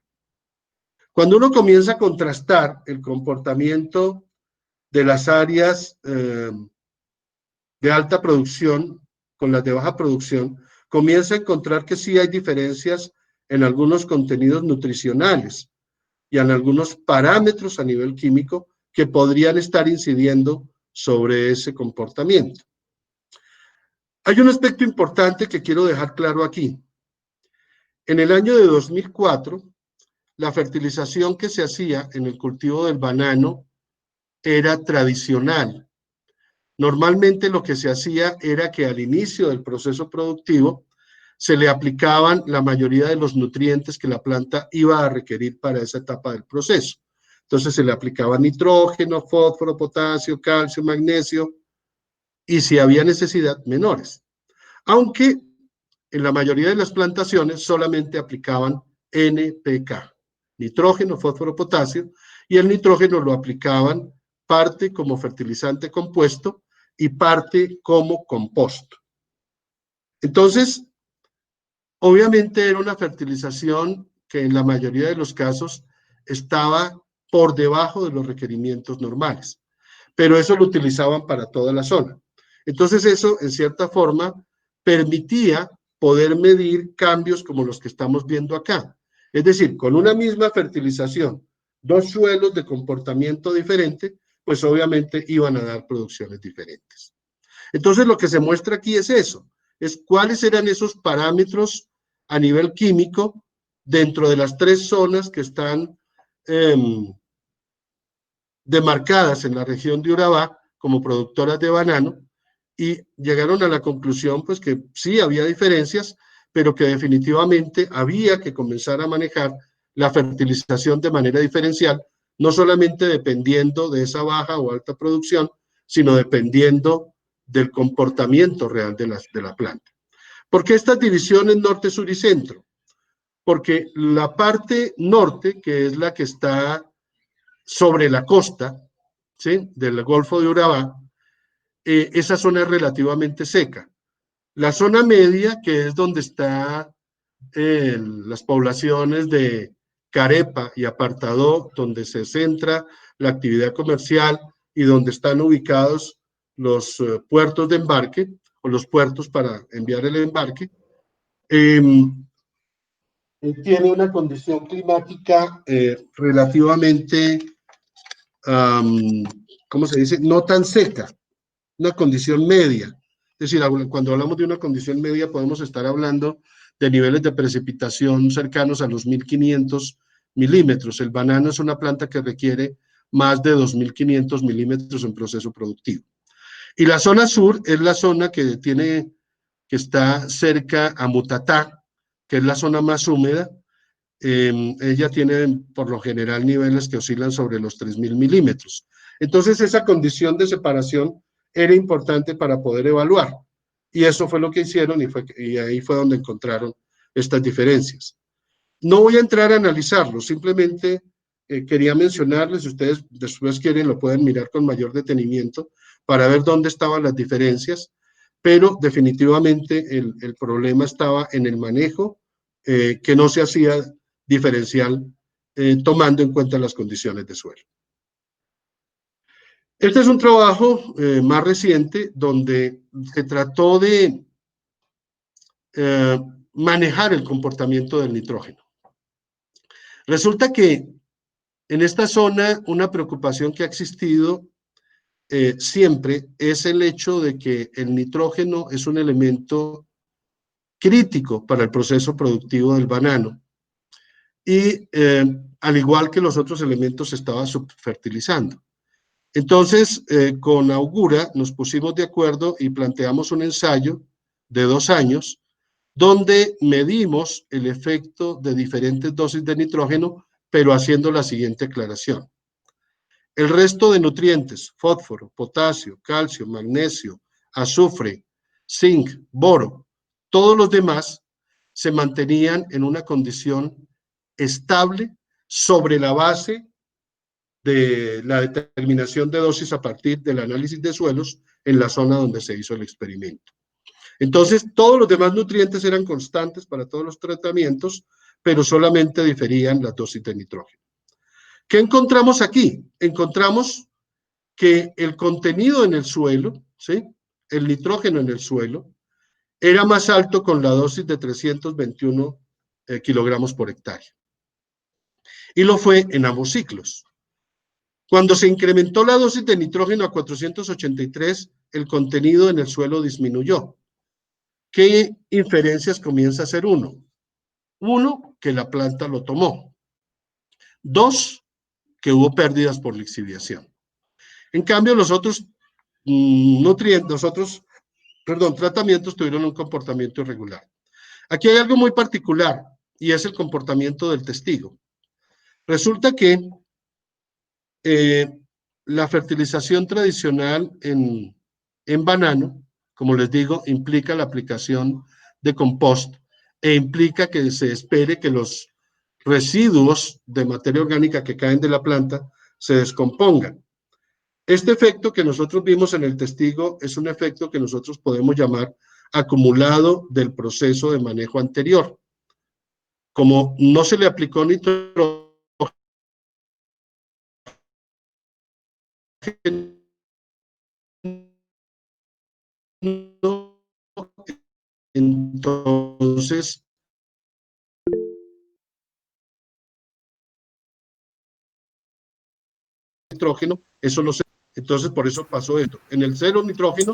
Cuando uno comienza a contrastar el comportamiento de las áreas de alta producción con las de baja producción, comienza a encontrar que sí hay diferencias en algunos contenidos nutricionales y en algunos parámetros a nivel químico que podrían estar incidiendo sobre ese comportamiento. Hay un aspecto importante que quiero dejar claro aquí. En el año de 2004, la fertilización que se hacía en el cultivo del banano era tradicional. Normalmente lo que se hacía era que al inicio del proceso productivo se le aplicaban la mayoría de los nutrientes que la planta iba a requerir para esa etapa del proceso. Entonces se le aplicaba nitrógeno, fósforo, potasio, calcio, magnesio y si había necesidad, menores. Aunque en la mayoría de las plantaciones solamente aplicaban NPK, nitrógeno, fósforo, potasio, y el nitrógeno lo aplicaban parte como fertilizante compuesto y parte como composto. Entonces, obviamente era una fertilización que en la mayoría de los casos estaba por debajo de los requerimientos normales, pero eso lo utilizaban para toda la zona. Entonces eso, en cierta forma, permitía poder medir cambios como los que estamos viendo acá. Es decir, con una misma fertilización, dos suelos de comportamiento diferente, pues obviamente iban a dar producciones diferentes. Entonces lo que se muestra aquí es eso, es cuáles eran esos parámetros a nivel químico dentro de las tres zonas que están demarcadas en la región de Urabá como productoras de banano, y llegaron a la conclusión pues que sí había diferencias, pero que definitivamente había que comenzar a manejar la fertilización de manera diferencial, no solamente dependiendo de esa baja o alta producción, sino dependiendo del comportamiento real de la planta. ¿Por qué estas divisiones norte, sur y centro? Porque la parte norte, que es la que está sobre la costa, ¿sí?, del Golfo de Urabá, esa zona es relativamente seca. La zona media, que es donde están las poblaciones de Carepa y Apartadó, donde se centra la actividad comercial y donde están ubicados los puertos de embarque o los puertos para enviar el embarque, tiene una condición climática relativamente, ¿cómo se dice?, no tan seca, una condición media. Es decir, cuando hablamos de una condición media podemos estar hablando de niveles de precipitación cercanos a los 1500 milímetros. El banano es una planta que requiere más de 2500 milímetros en proceso productivo. Y la zona sur es la zona que está cerca a Mutatá, que es la zona más húmeda. Ella tiene por lo general niveles que oscilan sobre los 3000 milímetros. Entonces esa condición de separación era importante para poder evaluar. Y eso fue lo que hicieron y ahí fue donde encontraron estas diferencias. No voy a entrar a analizarlo, simplemente quería mencionarles, si ustedes después quieren lo pueden mirar con mayor detenimiento para ver dónde estaban las diferencias, pero definitivamente el problema estaba en el manejo que no se hacía diferencial tomando en cuenta las condiciones de suelo. Este es un trabajo más reciente donde se trató de manejar el comportamiento del nitrógeno. Resulta que en esta zona una preocupación que ha existido siempre es el hecho de que el nitrógeno es un elemento crítico para el proceso productivo del banano y al igual que los otros elementos se estaba subfertilizando. Entonces, con Augura nos pusimos de acuerdo y planteamos un ensayo de 2 años donde medimos el efecto de diferentes dosis de nitrógeno, pero haciendo la siguiente aclaración. El resto de nutrientes, fósforo, potasio, calcio, magnesio, azufre, zinc, boro, todos los demás se mantenían en una condición estable sobre la base de la determinación de dosis a partir del análisis de suelos en la zona donde se hizo el experimento. Entonces, todos los demás nutrientes eran constantes para todos los tratamientos, pero solamente diferían las dosis de nitrógeno. ¿Qué encontramos aquí? Encontramos que el contenido en el suelo, ¿sí? El nitrógeno en el suelo, era más alto con la dosis de 321 kilogramos por hectárea. Y lo fue en ambos ciclos. Cuando se incrementó la dosis de nitrógeno a 483, el contenido en el suelo disminuyó. ¿Qué inferencias comienza a hacer uno? Uno, que la planta lo tomó. Dos, que hubo pérdidas por lixiviación. En cambio, los otros tratamientos tuvieron un comportamiento irregular. Aquí hay algo muy particular y es el comportamiento del testigo. Resulta que la fertilización tradicional en banano, como les digo, implica la aplicación de compost e implica que se espere que los residuos de materia orgánica que caen de la planta se descompongan. Este efecto que nosotros vimos en el testigo es un efecto que nosotros podemos llamar acumulado del proceso de manejo anterior. Como no se le aplicó nitrógeno, entonces nitrógeno, eso no se... Entonces, por eso pasó esto. En el cero nitrógeno,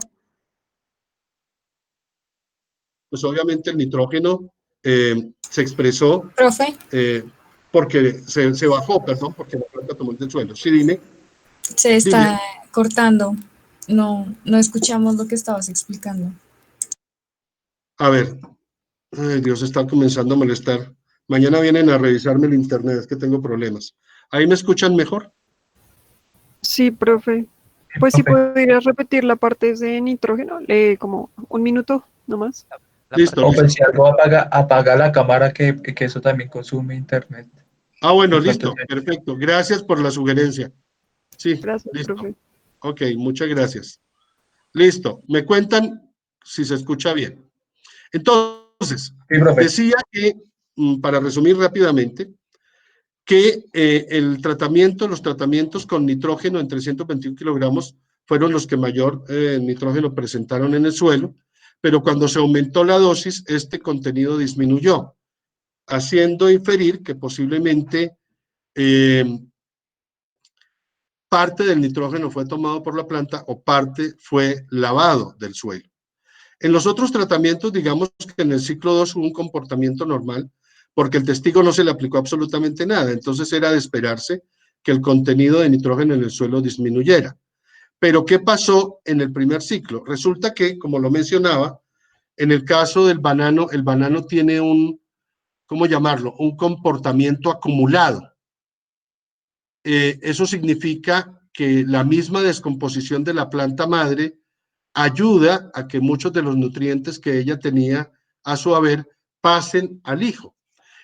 pues obviamente el nitrógeno se expresó Profe, porque se bajó, perdón, porque la planta tomó del suelo. Sí, dime. se está cortando. No escuchamos lo que estabas explicando. A ver, ay, Dios, está comenzando a molestar. Mañana vienen a revisarme el internet, es que tengo problemas. ¿Ahí me escuchan mejor? Sí, profe. Pues sí, podrías repetir la parte de nitrógeno, como 1 minuto nomás. Listo, O pues listo. si algo apaga la cámara, que eso también consume internet. Ah, bueno, En cuanto listo, perfecto. Gracias por la sugerencia. Sí, Gracias, listo. profe. Ok, muchas gracias. Listo, me cuentan si se escucha bien. Entonces, Sí, profe. decía que, para resumir rápidamente, que los tratamientos con nitrógeno en 321 kilogramos fueron los que mayor nitrógeno presentaron en el suelo, pero cuando se aumentó la dosis, este contenido disminuyó, haciendo inferir que posiblemente parte del nitrógeno fue tomado por la planta o parte fue lavado del suelo. En los otros tratamientos, digamos que en el ciclo 2 hubo un comportamiento normal, porque el testigo no se le aplicó absolutamente nada, entonces era de esperarse que el contenido de nitrógeno en el suelo disminuyera. Pero ¿qué pasó en el primer ciclo? Resulta que, como lo mencionaba, en el caso del banano, el banano tiene ¿cómo llamarlo? Un comportamiento acumulado. Eso significa que la misma descomposición de la planta madre ayuda a que muchos de los nutrientes que ella tenía a su haber pasen al hijo.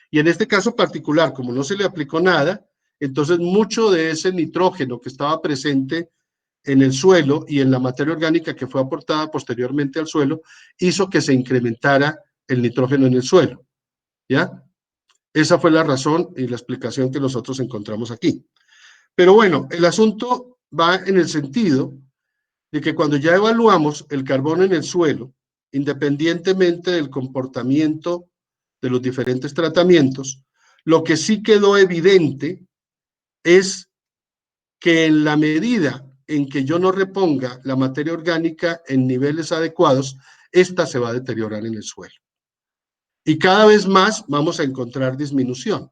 Y en este caso particular, como no se le aplicó nada, entonces mucho de ese nitrógeno que estaba presente en el suelo y en la materia orgánica que fue aportada posteriormente al suelo, hizo que se incrementara el nitrógeno en el suelo. ¿Ya? Esa fue la razón y la explicación que nosotros encontramos aquí. Pero bueno, el asunto va en el sentido de que cuando ya evaluamos el carbono en el suelo, independientemente del comportamiento de los diferentes tratamientos, lo que sí quedó evidente es que en la medida en que yo no reponga la materia orgánica en niveles adecuados, esta se va a deteriorar en el suelo. Y cada vez más vamos a encontrar disminución.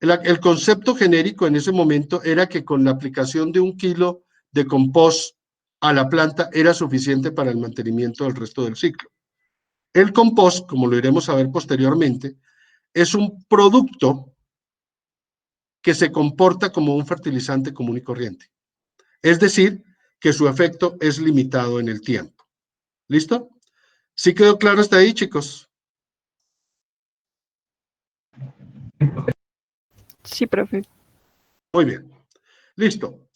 El concepto genérico en ese momento era que con la aplicación de 1 kilo de compost a la planta era suficiente para el mantenimiento del resto del ciclo. El compost, como lo iremos a ver posteriormente, es un producto que se comporta como un fertilizante común y corriente. Es decir, que su efecto es limitado en el tiempo. ¿Listo? ¿Sí quedó claro hasta ahí, chicos? Sí, profe. Muy bien. Listo.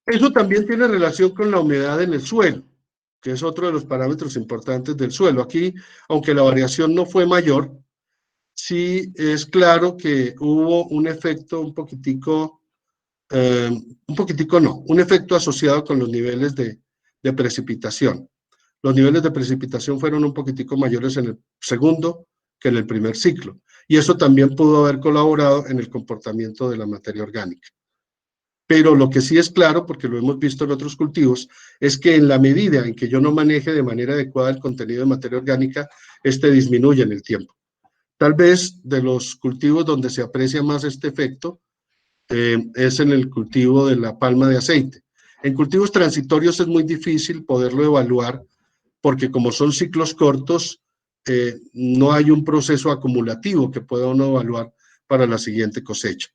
Eso también tiene relación con la humedad en el suelo, que es otro de los parámetros importantes del suelo. Aquí, aunque la variación no fue mayor, sí es claro que hubo un efecto un poquitico no, un efecto asociado con los niveles de precipitación. Los niveles de precipitación fueron un poquitico mayores en el segundo que en el primer ciclo, y eso también pudo haber colaborado en el comportamiento de la materia orgánica. Pero lo que sí es claro, porque lo hemos visto en otros cultivos, es que en la medida en que yo no maneje de manera adecuada el contenido de materia orgánica, este disminuye en el tiempo. Tal vez de los cultivos donde se aprecia más este efecto, es en el cultivo de la palma de aceite. En cultivos transitorios es muy difícil poderlo evaluar porque como son ciclos cortos, no hay un proceso acumulativo que pueda uno evaluar para la siguiente cosecha.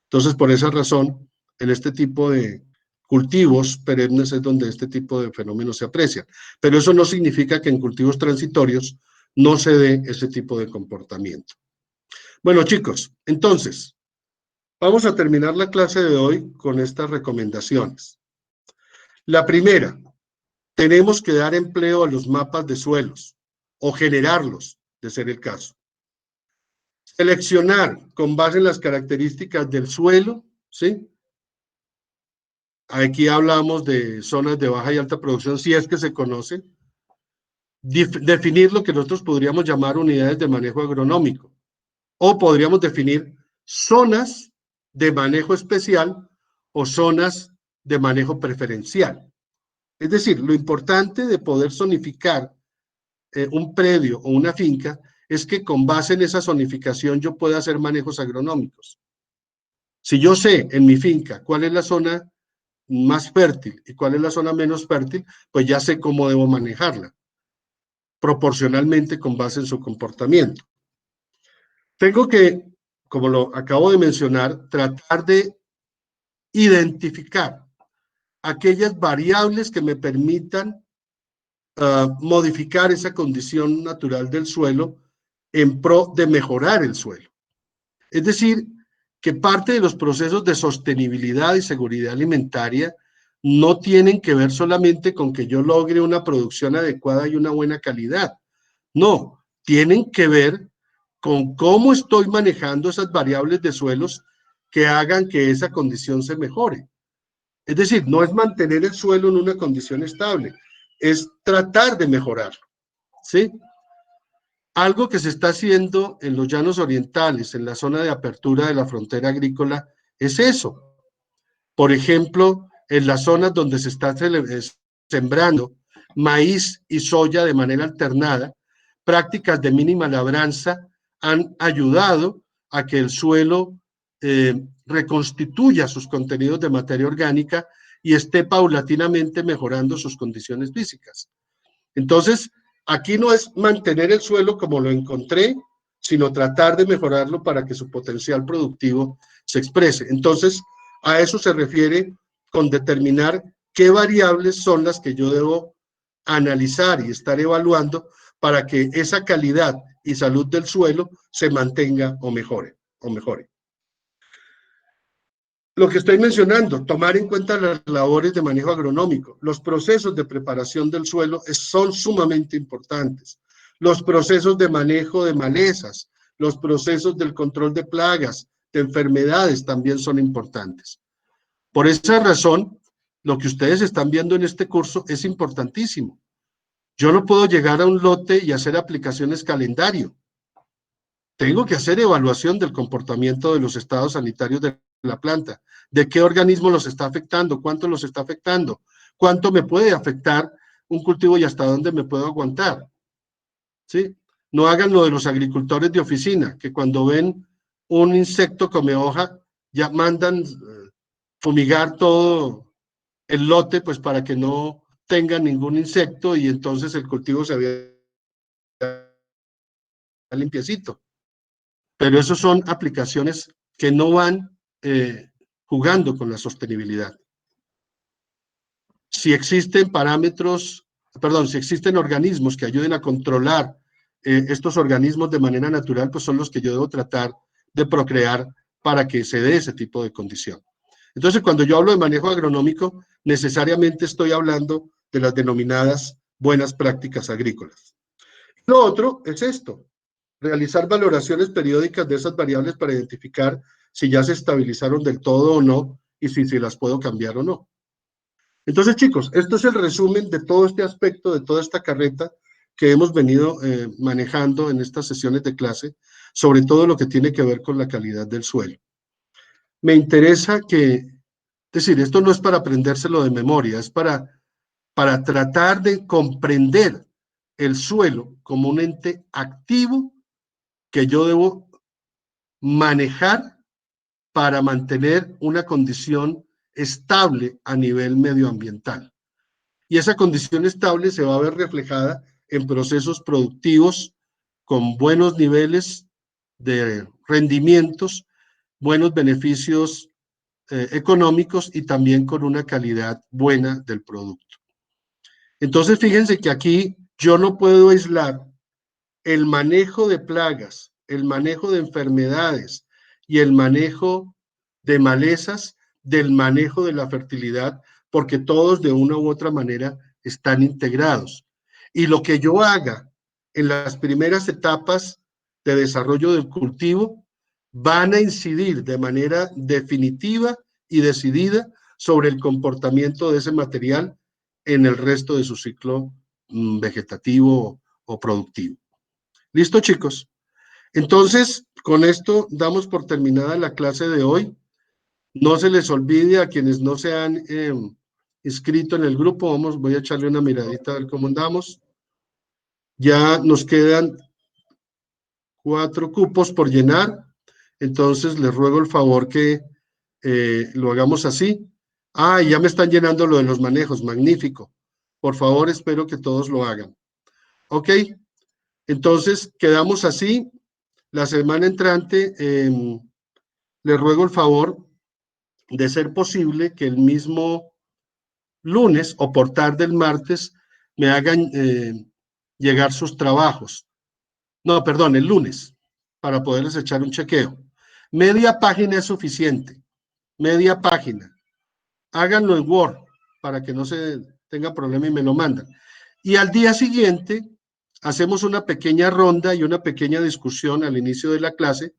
Entonces, por esa razón, en este tipo de cultivos perennes es donde este tipo de fenómenos se aprecian. Pero eso no significa que en cultivos transitorios no se dé ese tipo de comportamiento. Bueno, chicos, entonces, vamos a terminar la clase de hoy con estas recomendaciones. La primera, tenemos que dar empleo a los mapas de suelos o generarlos, de ser el caso. Seleccionar con base en las características del suelo, ¿sí? Aquí hablamos de zonas de baja y alta producción, si es que se conocen. Definir lo que nosotros podríamos llamar unidades de manejo agronómico, o podríamos definir zonas de manejo especial o zonas de manejo preferencial. Es decir, lo importante de poder zonificar un predio o una finca es que con base en esa zonificación yo pueda hacer manejos agronómicos. Si yo sé en mi finca cuál es la zona más fértil y cuál es la zona menos fértil, pues ya sé cómo debo manejarla, proporcionalmente con base en su comportamiento. Tengo que, como lo acabo de mencionar, tratar de identificar aquellas variables que me permitan modificar esa condición natural del suelo en pro de mejorar el suelo. Es decir, que parte de los procesos de sostenibilidad y seguridad alimentaria no tienen que ver solamente con que yo logre una producción adecuada y una buena calidad. No, tienen que ver con cómo estoy manejando esas variables de suelos que hagan que esa condición se mejore. Es decir, no es mantener el suelo en una condición estable, es tratar de mejorarlo, ¿sí? Algo que se está haciendo en los llanos orientales, en la zona de apertura de la frontera agrícola, es eso. Por ejemplo, en las zonas donde se está sembrando maíz y soya de manera alternada, prácticas de mínima labranza han ayudado a que el suelo reconstituya sus contenidos de materia orgánica y esté paulatinamente mejorando sus condiciones físicas. Entonces, aquí no es mantener el suelo como lo encontré, sino tratar de mejorarlo para que su potencial productivo se exprese. Entonces, a eso se refiere con determinar qué variables son las que yo debo analizar y estar evaluando para que esa calidad y salud del suelo se mantenga o mejore. Lo que estoy mencionando, tomar en cuenta las labores de manejo agronómico, los procesos de preparación del suelo son sumamente importantes. Los procesos de manejo de malezas, los procesos del control de plagas, de enfermedades también son importantes. Por esa razón, lo que ustedes están viendo en este curso es importantísimo. Yo no puedo llegar a un lote y hacer aplicaciones calendario. Tengo que hacer evaluación del comportamiento de los estados sanitarios de la planta, de qué organismo los está afectando, cuánto los está afectando, cuánto me puede afectar un cultivo y hasta dónde me puedo aguantar. ¿Sí? No hagan lo de los agricultores de oficina, que cuando ven un insecto come hoja, ya mandan fumigar todo el lote, pues para que no tenga ningún insecto y entonces el cultivo se vea limpiecito. Pero eso son aplicaciones que no van jugando con la sostenibilidad. Si existen parámetros, perdón, si existen organismos que ayuden a controlar estos organismos de manera natural, pues son los que yo debo tratar de procrear para que se dé ese tipo de condición. Entonces, cuando yo hablo de manejo agronómico, necesariamente estoy hablando de las denominadas buenas prácticas agrícolas. Lo otro es esto, realizar valoraciones periódicas de esas variables para identificar si ya se estabilizaron del todo o no y si las puedo cambiar o no. Entonces, chicos, esto es el resumen de todo este aspecto, de toda esta carreta que hemos venido manejando en estas sesiones de clase, sobre todo lo que tiene que ver con la calidad del suelo. Me interesa que, es decir, esto no es para aprendérselo de memoria, es para tratar de comprender el suelo como un ente activo que yo debo manejar para mantener una condición estable a nivel medioambiental. Y esa condición estable se va a ver reflejada en procesos productivos con buenos niveles de rendimientos, buenos beneficios económicos y también con una calidad buena del producto. Entonces, fíjense que aquí yo no puedo aislar el manejo de plagas, el manejo de enfermedades y el manejo de malezas del manejo de la fertilidad, porque todos de una u otra manera están integrados. Y lo que yo haga en las primeras etapas de desarrollo del cultivo van a incidir de manera definitiva y decidida sobre el comportamiento de ese material en el resto de su ciclo vegetativo o productivo. ¿Listo, chicos? Entonces, con esto damos por terminada la clase de hoy. No se les olvide a quienes no se han inscrito en el grupo, voy a echarle una miradita a ver cómo andamos. Ya nos quedan 4 cupos por llenar, entonces les ruego el favor que lo hagamos así. Ah, y ya me están llenando lo de los manejos, magnífico. Por favor, espero que todos lo hagan. Ok, entonces quedamos así. La semana entrante les ruego el favor de ser posible que el mismo lunes o por tarde el martes me hagan llegar sus trabajos. No, perdón, el lunes, para poderles echar un chequeo. Media página es suficiente, media página. Háganlo en Word para que no se tenga problema y me lo mandan. Y al día siguiente hacemos una pequeña ronda y una pequeña discusión al inicio de la clase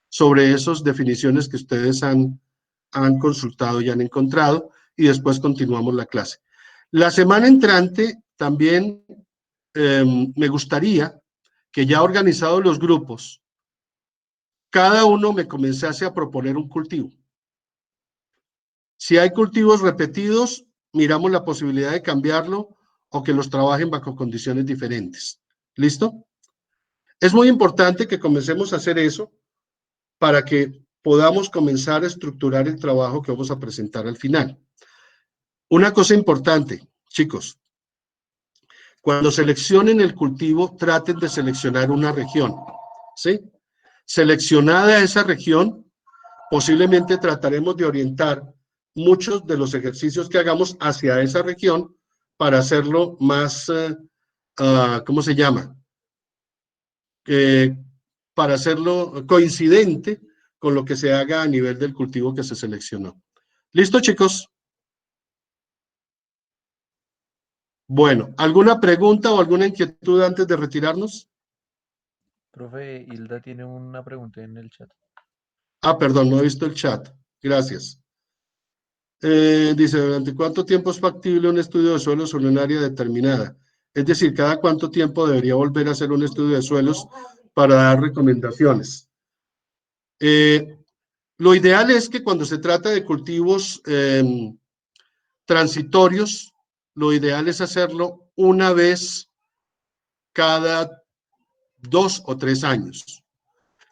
sobre esas definiciones que ustedes han consultado y han encontrado, y después continuamos la clase. La semana entrante también me gustaría que ya organizados los grupos, cada uno me comenzase a proponer un cultivo. Si hay cultivos repetidos, miramos la posibilidad de cambiarlo o que los trabajen bajo condiciones diferentes. ¿Listo? Es muy importante que comencemos a hacer eso para que podamos comenzar a estructurar el trabajo que vamos a presentar al final. Una cosa importante, chicos, cuando seleccionen el cultivo, traten de seleccionar una región, ¿sí? Seleccionada esa región, posiblemente trataremos de orientar muchos de los ejercicios que hagamos hacia esa región para hacerlo más, ¿cómo se llama? Para hacerlo coincidente con lo que se haga a nivel del cultivo que se seleccionó. ¿Listo, chicos? Bueno, ¿alguna pregunta o alguna inquietud antes de retirarnos? Profe, Hilda tiene una pregunta en el chat. Ah, perdón, no he visto el chat. Gracias. Dice, ¿durante cuánto tiempo es factible un estudio de suelos sobre un área determinada? Es decir, ¿cada cuánto tiempo debería volver a hacer un estudio de suelos para dar recomendaciones? Lo ideal es que cuando se trata de cultivos transitorios, lo ideal es hacerlo una vez cada 2 o 3 años.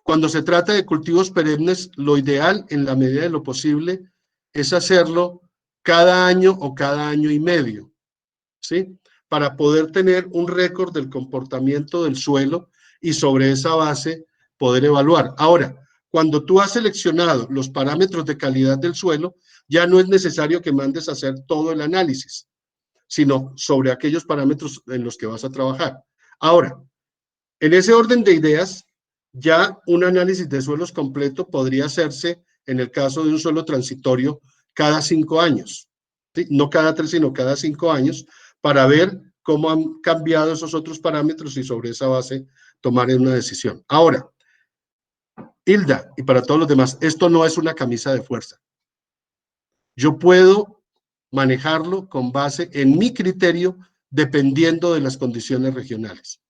Cuando se trata de cultivos perennes, lo ideal, en la medida de lo posible, es hacerlo cada año o cada año y medio, ¿sí? Para poder tener un récord del comportamiento del suelo y sobre esa base poder evaluar. Ahora, cuando tú has seleccionado los parámetros de calidad del suelo, ya no es necesario que mandes a hacer todo el análisis, sino sobre aquellos parámetros en los que vas a trabajar. Ahora, en ese orden de ideas, ya un análisis de suelos completo podría hacerse, en el caso de un suelo transitorio, cada 5 años, ¿sí? No cada 3, sino cada 5 años, para ver cómo han cambiado esos otros parámetros y sobre esa base tomar una decisión. Ahora, Hilda, y para todos los demás, esto no es una camisa de fuerza. Yo puedo manejarlo con base en mi criterio, dependiendo de las condiciones regionales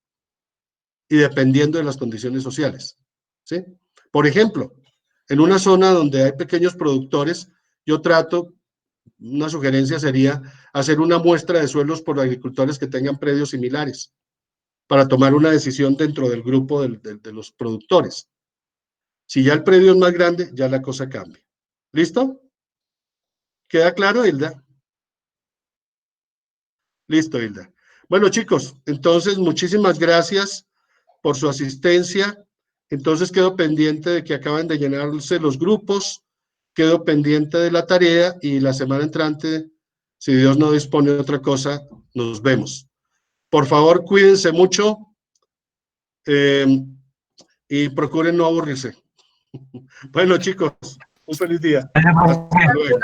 y dependiendo de las condiciones sociales, ¿sí? Por ejemplo, en una zona donde hay pequeños productores, yo trato, una sugerencia sería hacer una muestra de suelos por agricultores que tengan predios similares para tomar una decisión dentro del grupo de los productores. Si ya el predio es más grande, ya la cosa cambia. ¿Listo? ¿Queda claro, Hilda? Listo, Hilda. Bueno, chicos, entonces muchísimas gracias por su asistencia. Entonces quedo pendiente de que acaben de llenarse los grupos, quedo pendiente de la tarea y la semana entrante, si Dios no dispone de otra cosa, nos vemos. Por favor, cuídense mucho y procuren no aburrirse. Bueno, chicos, un feliz día. Hasta luego.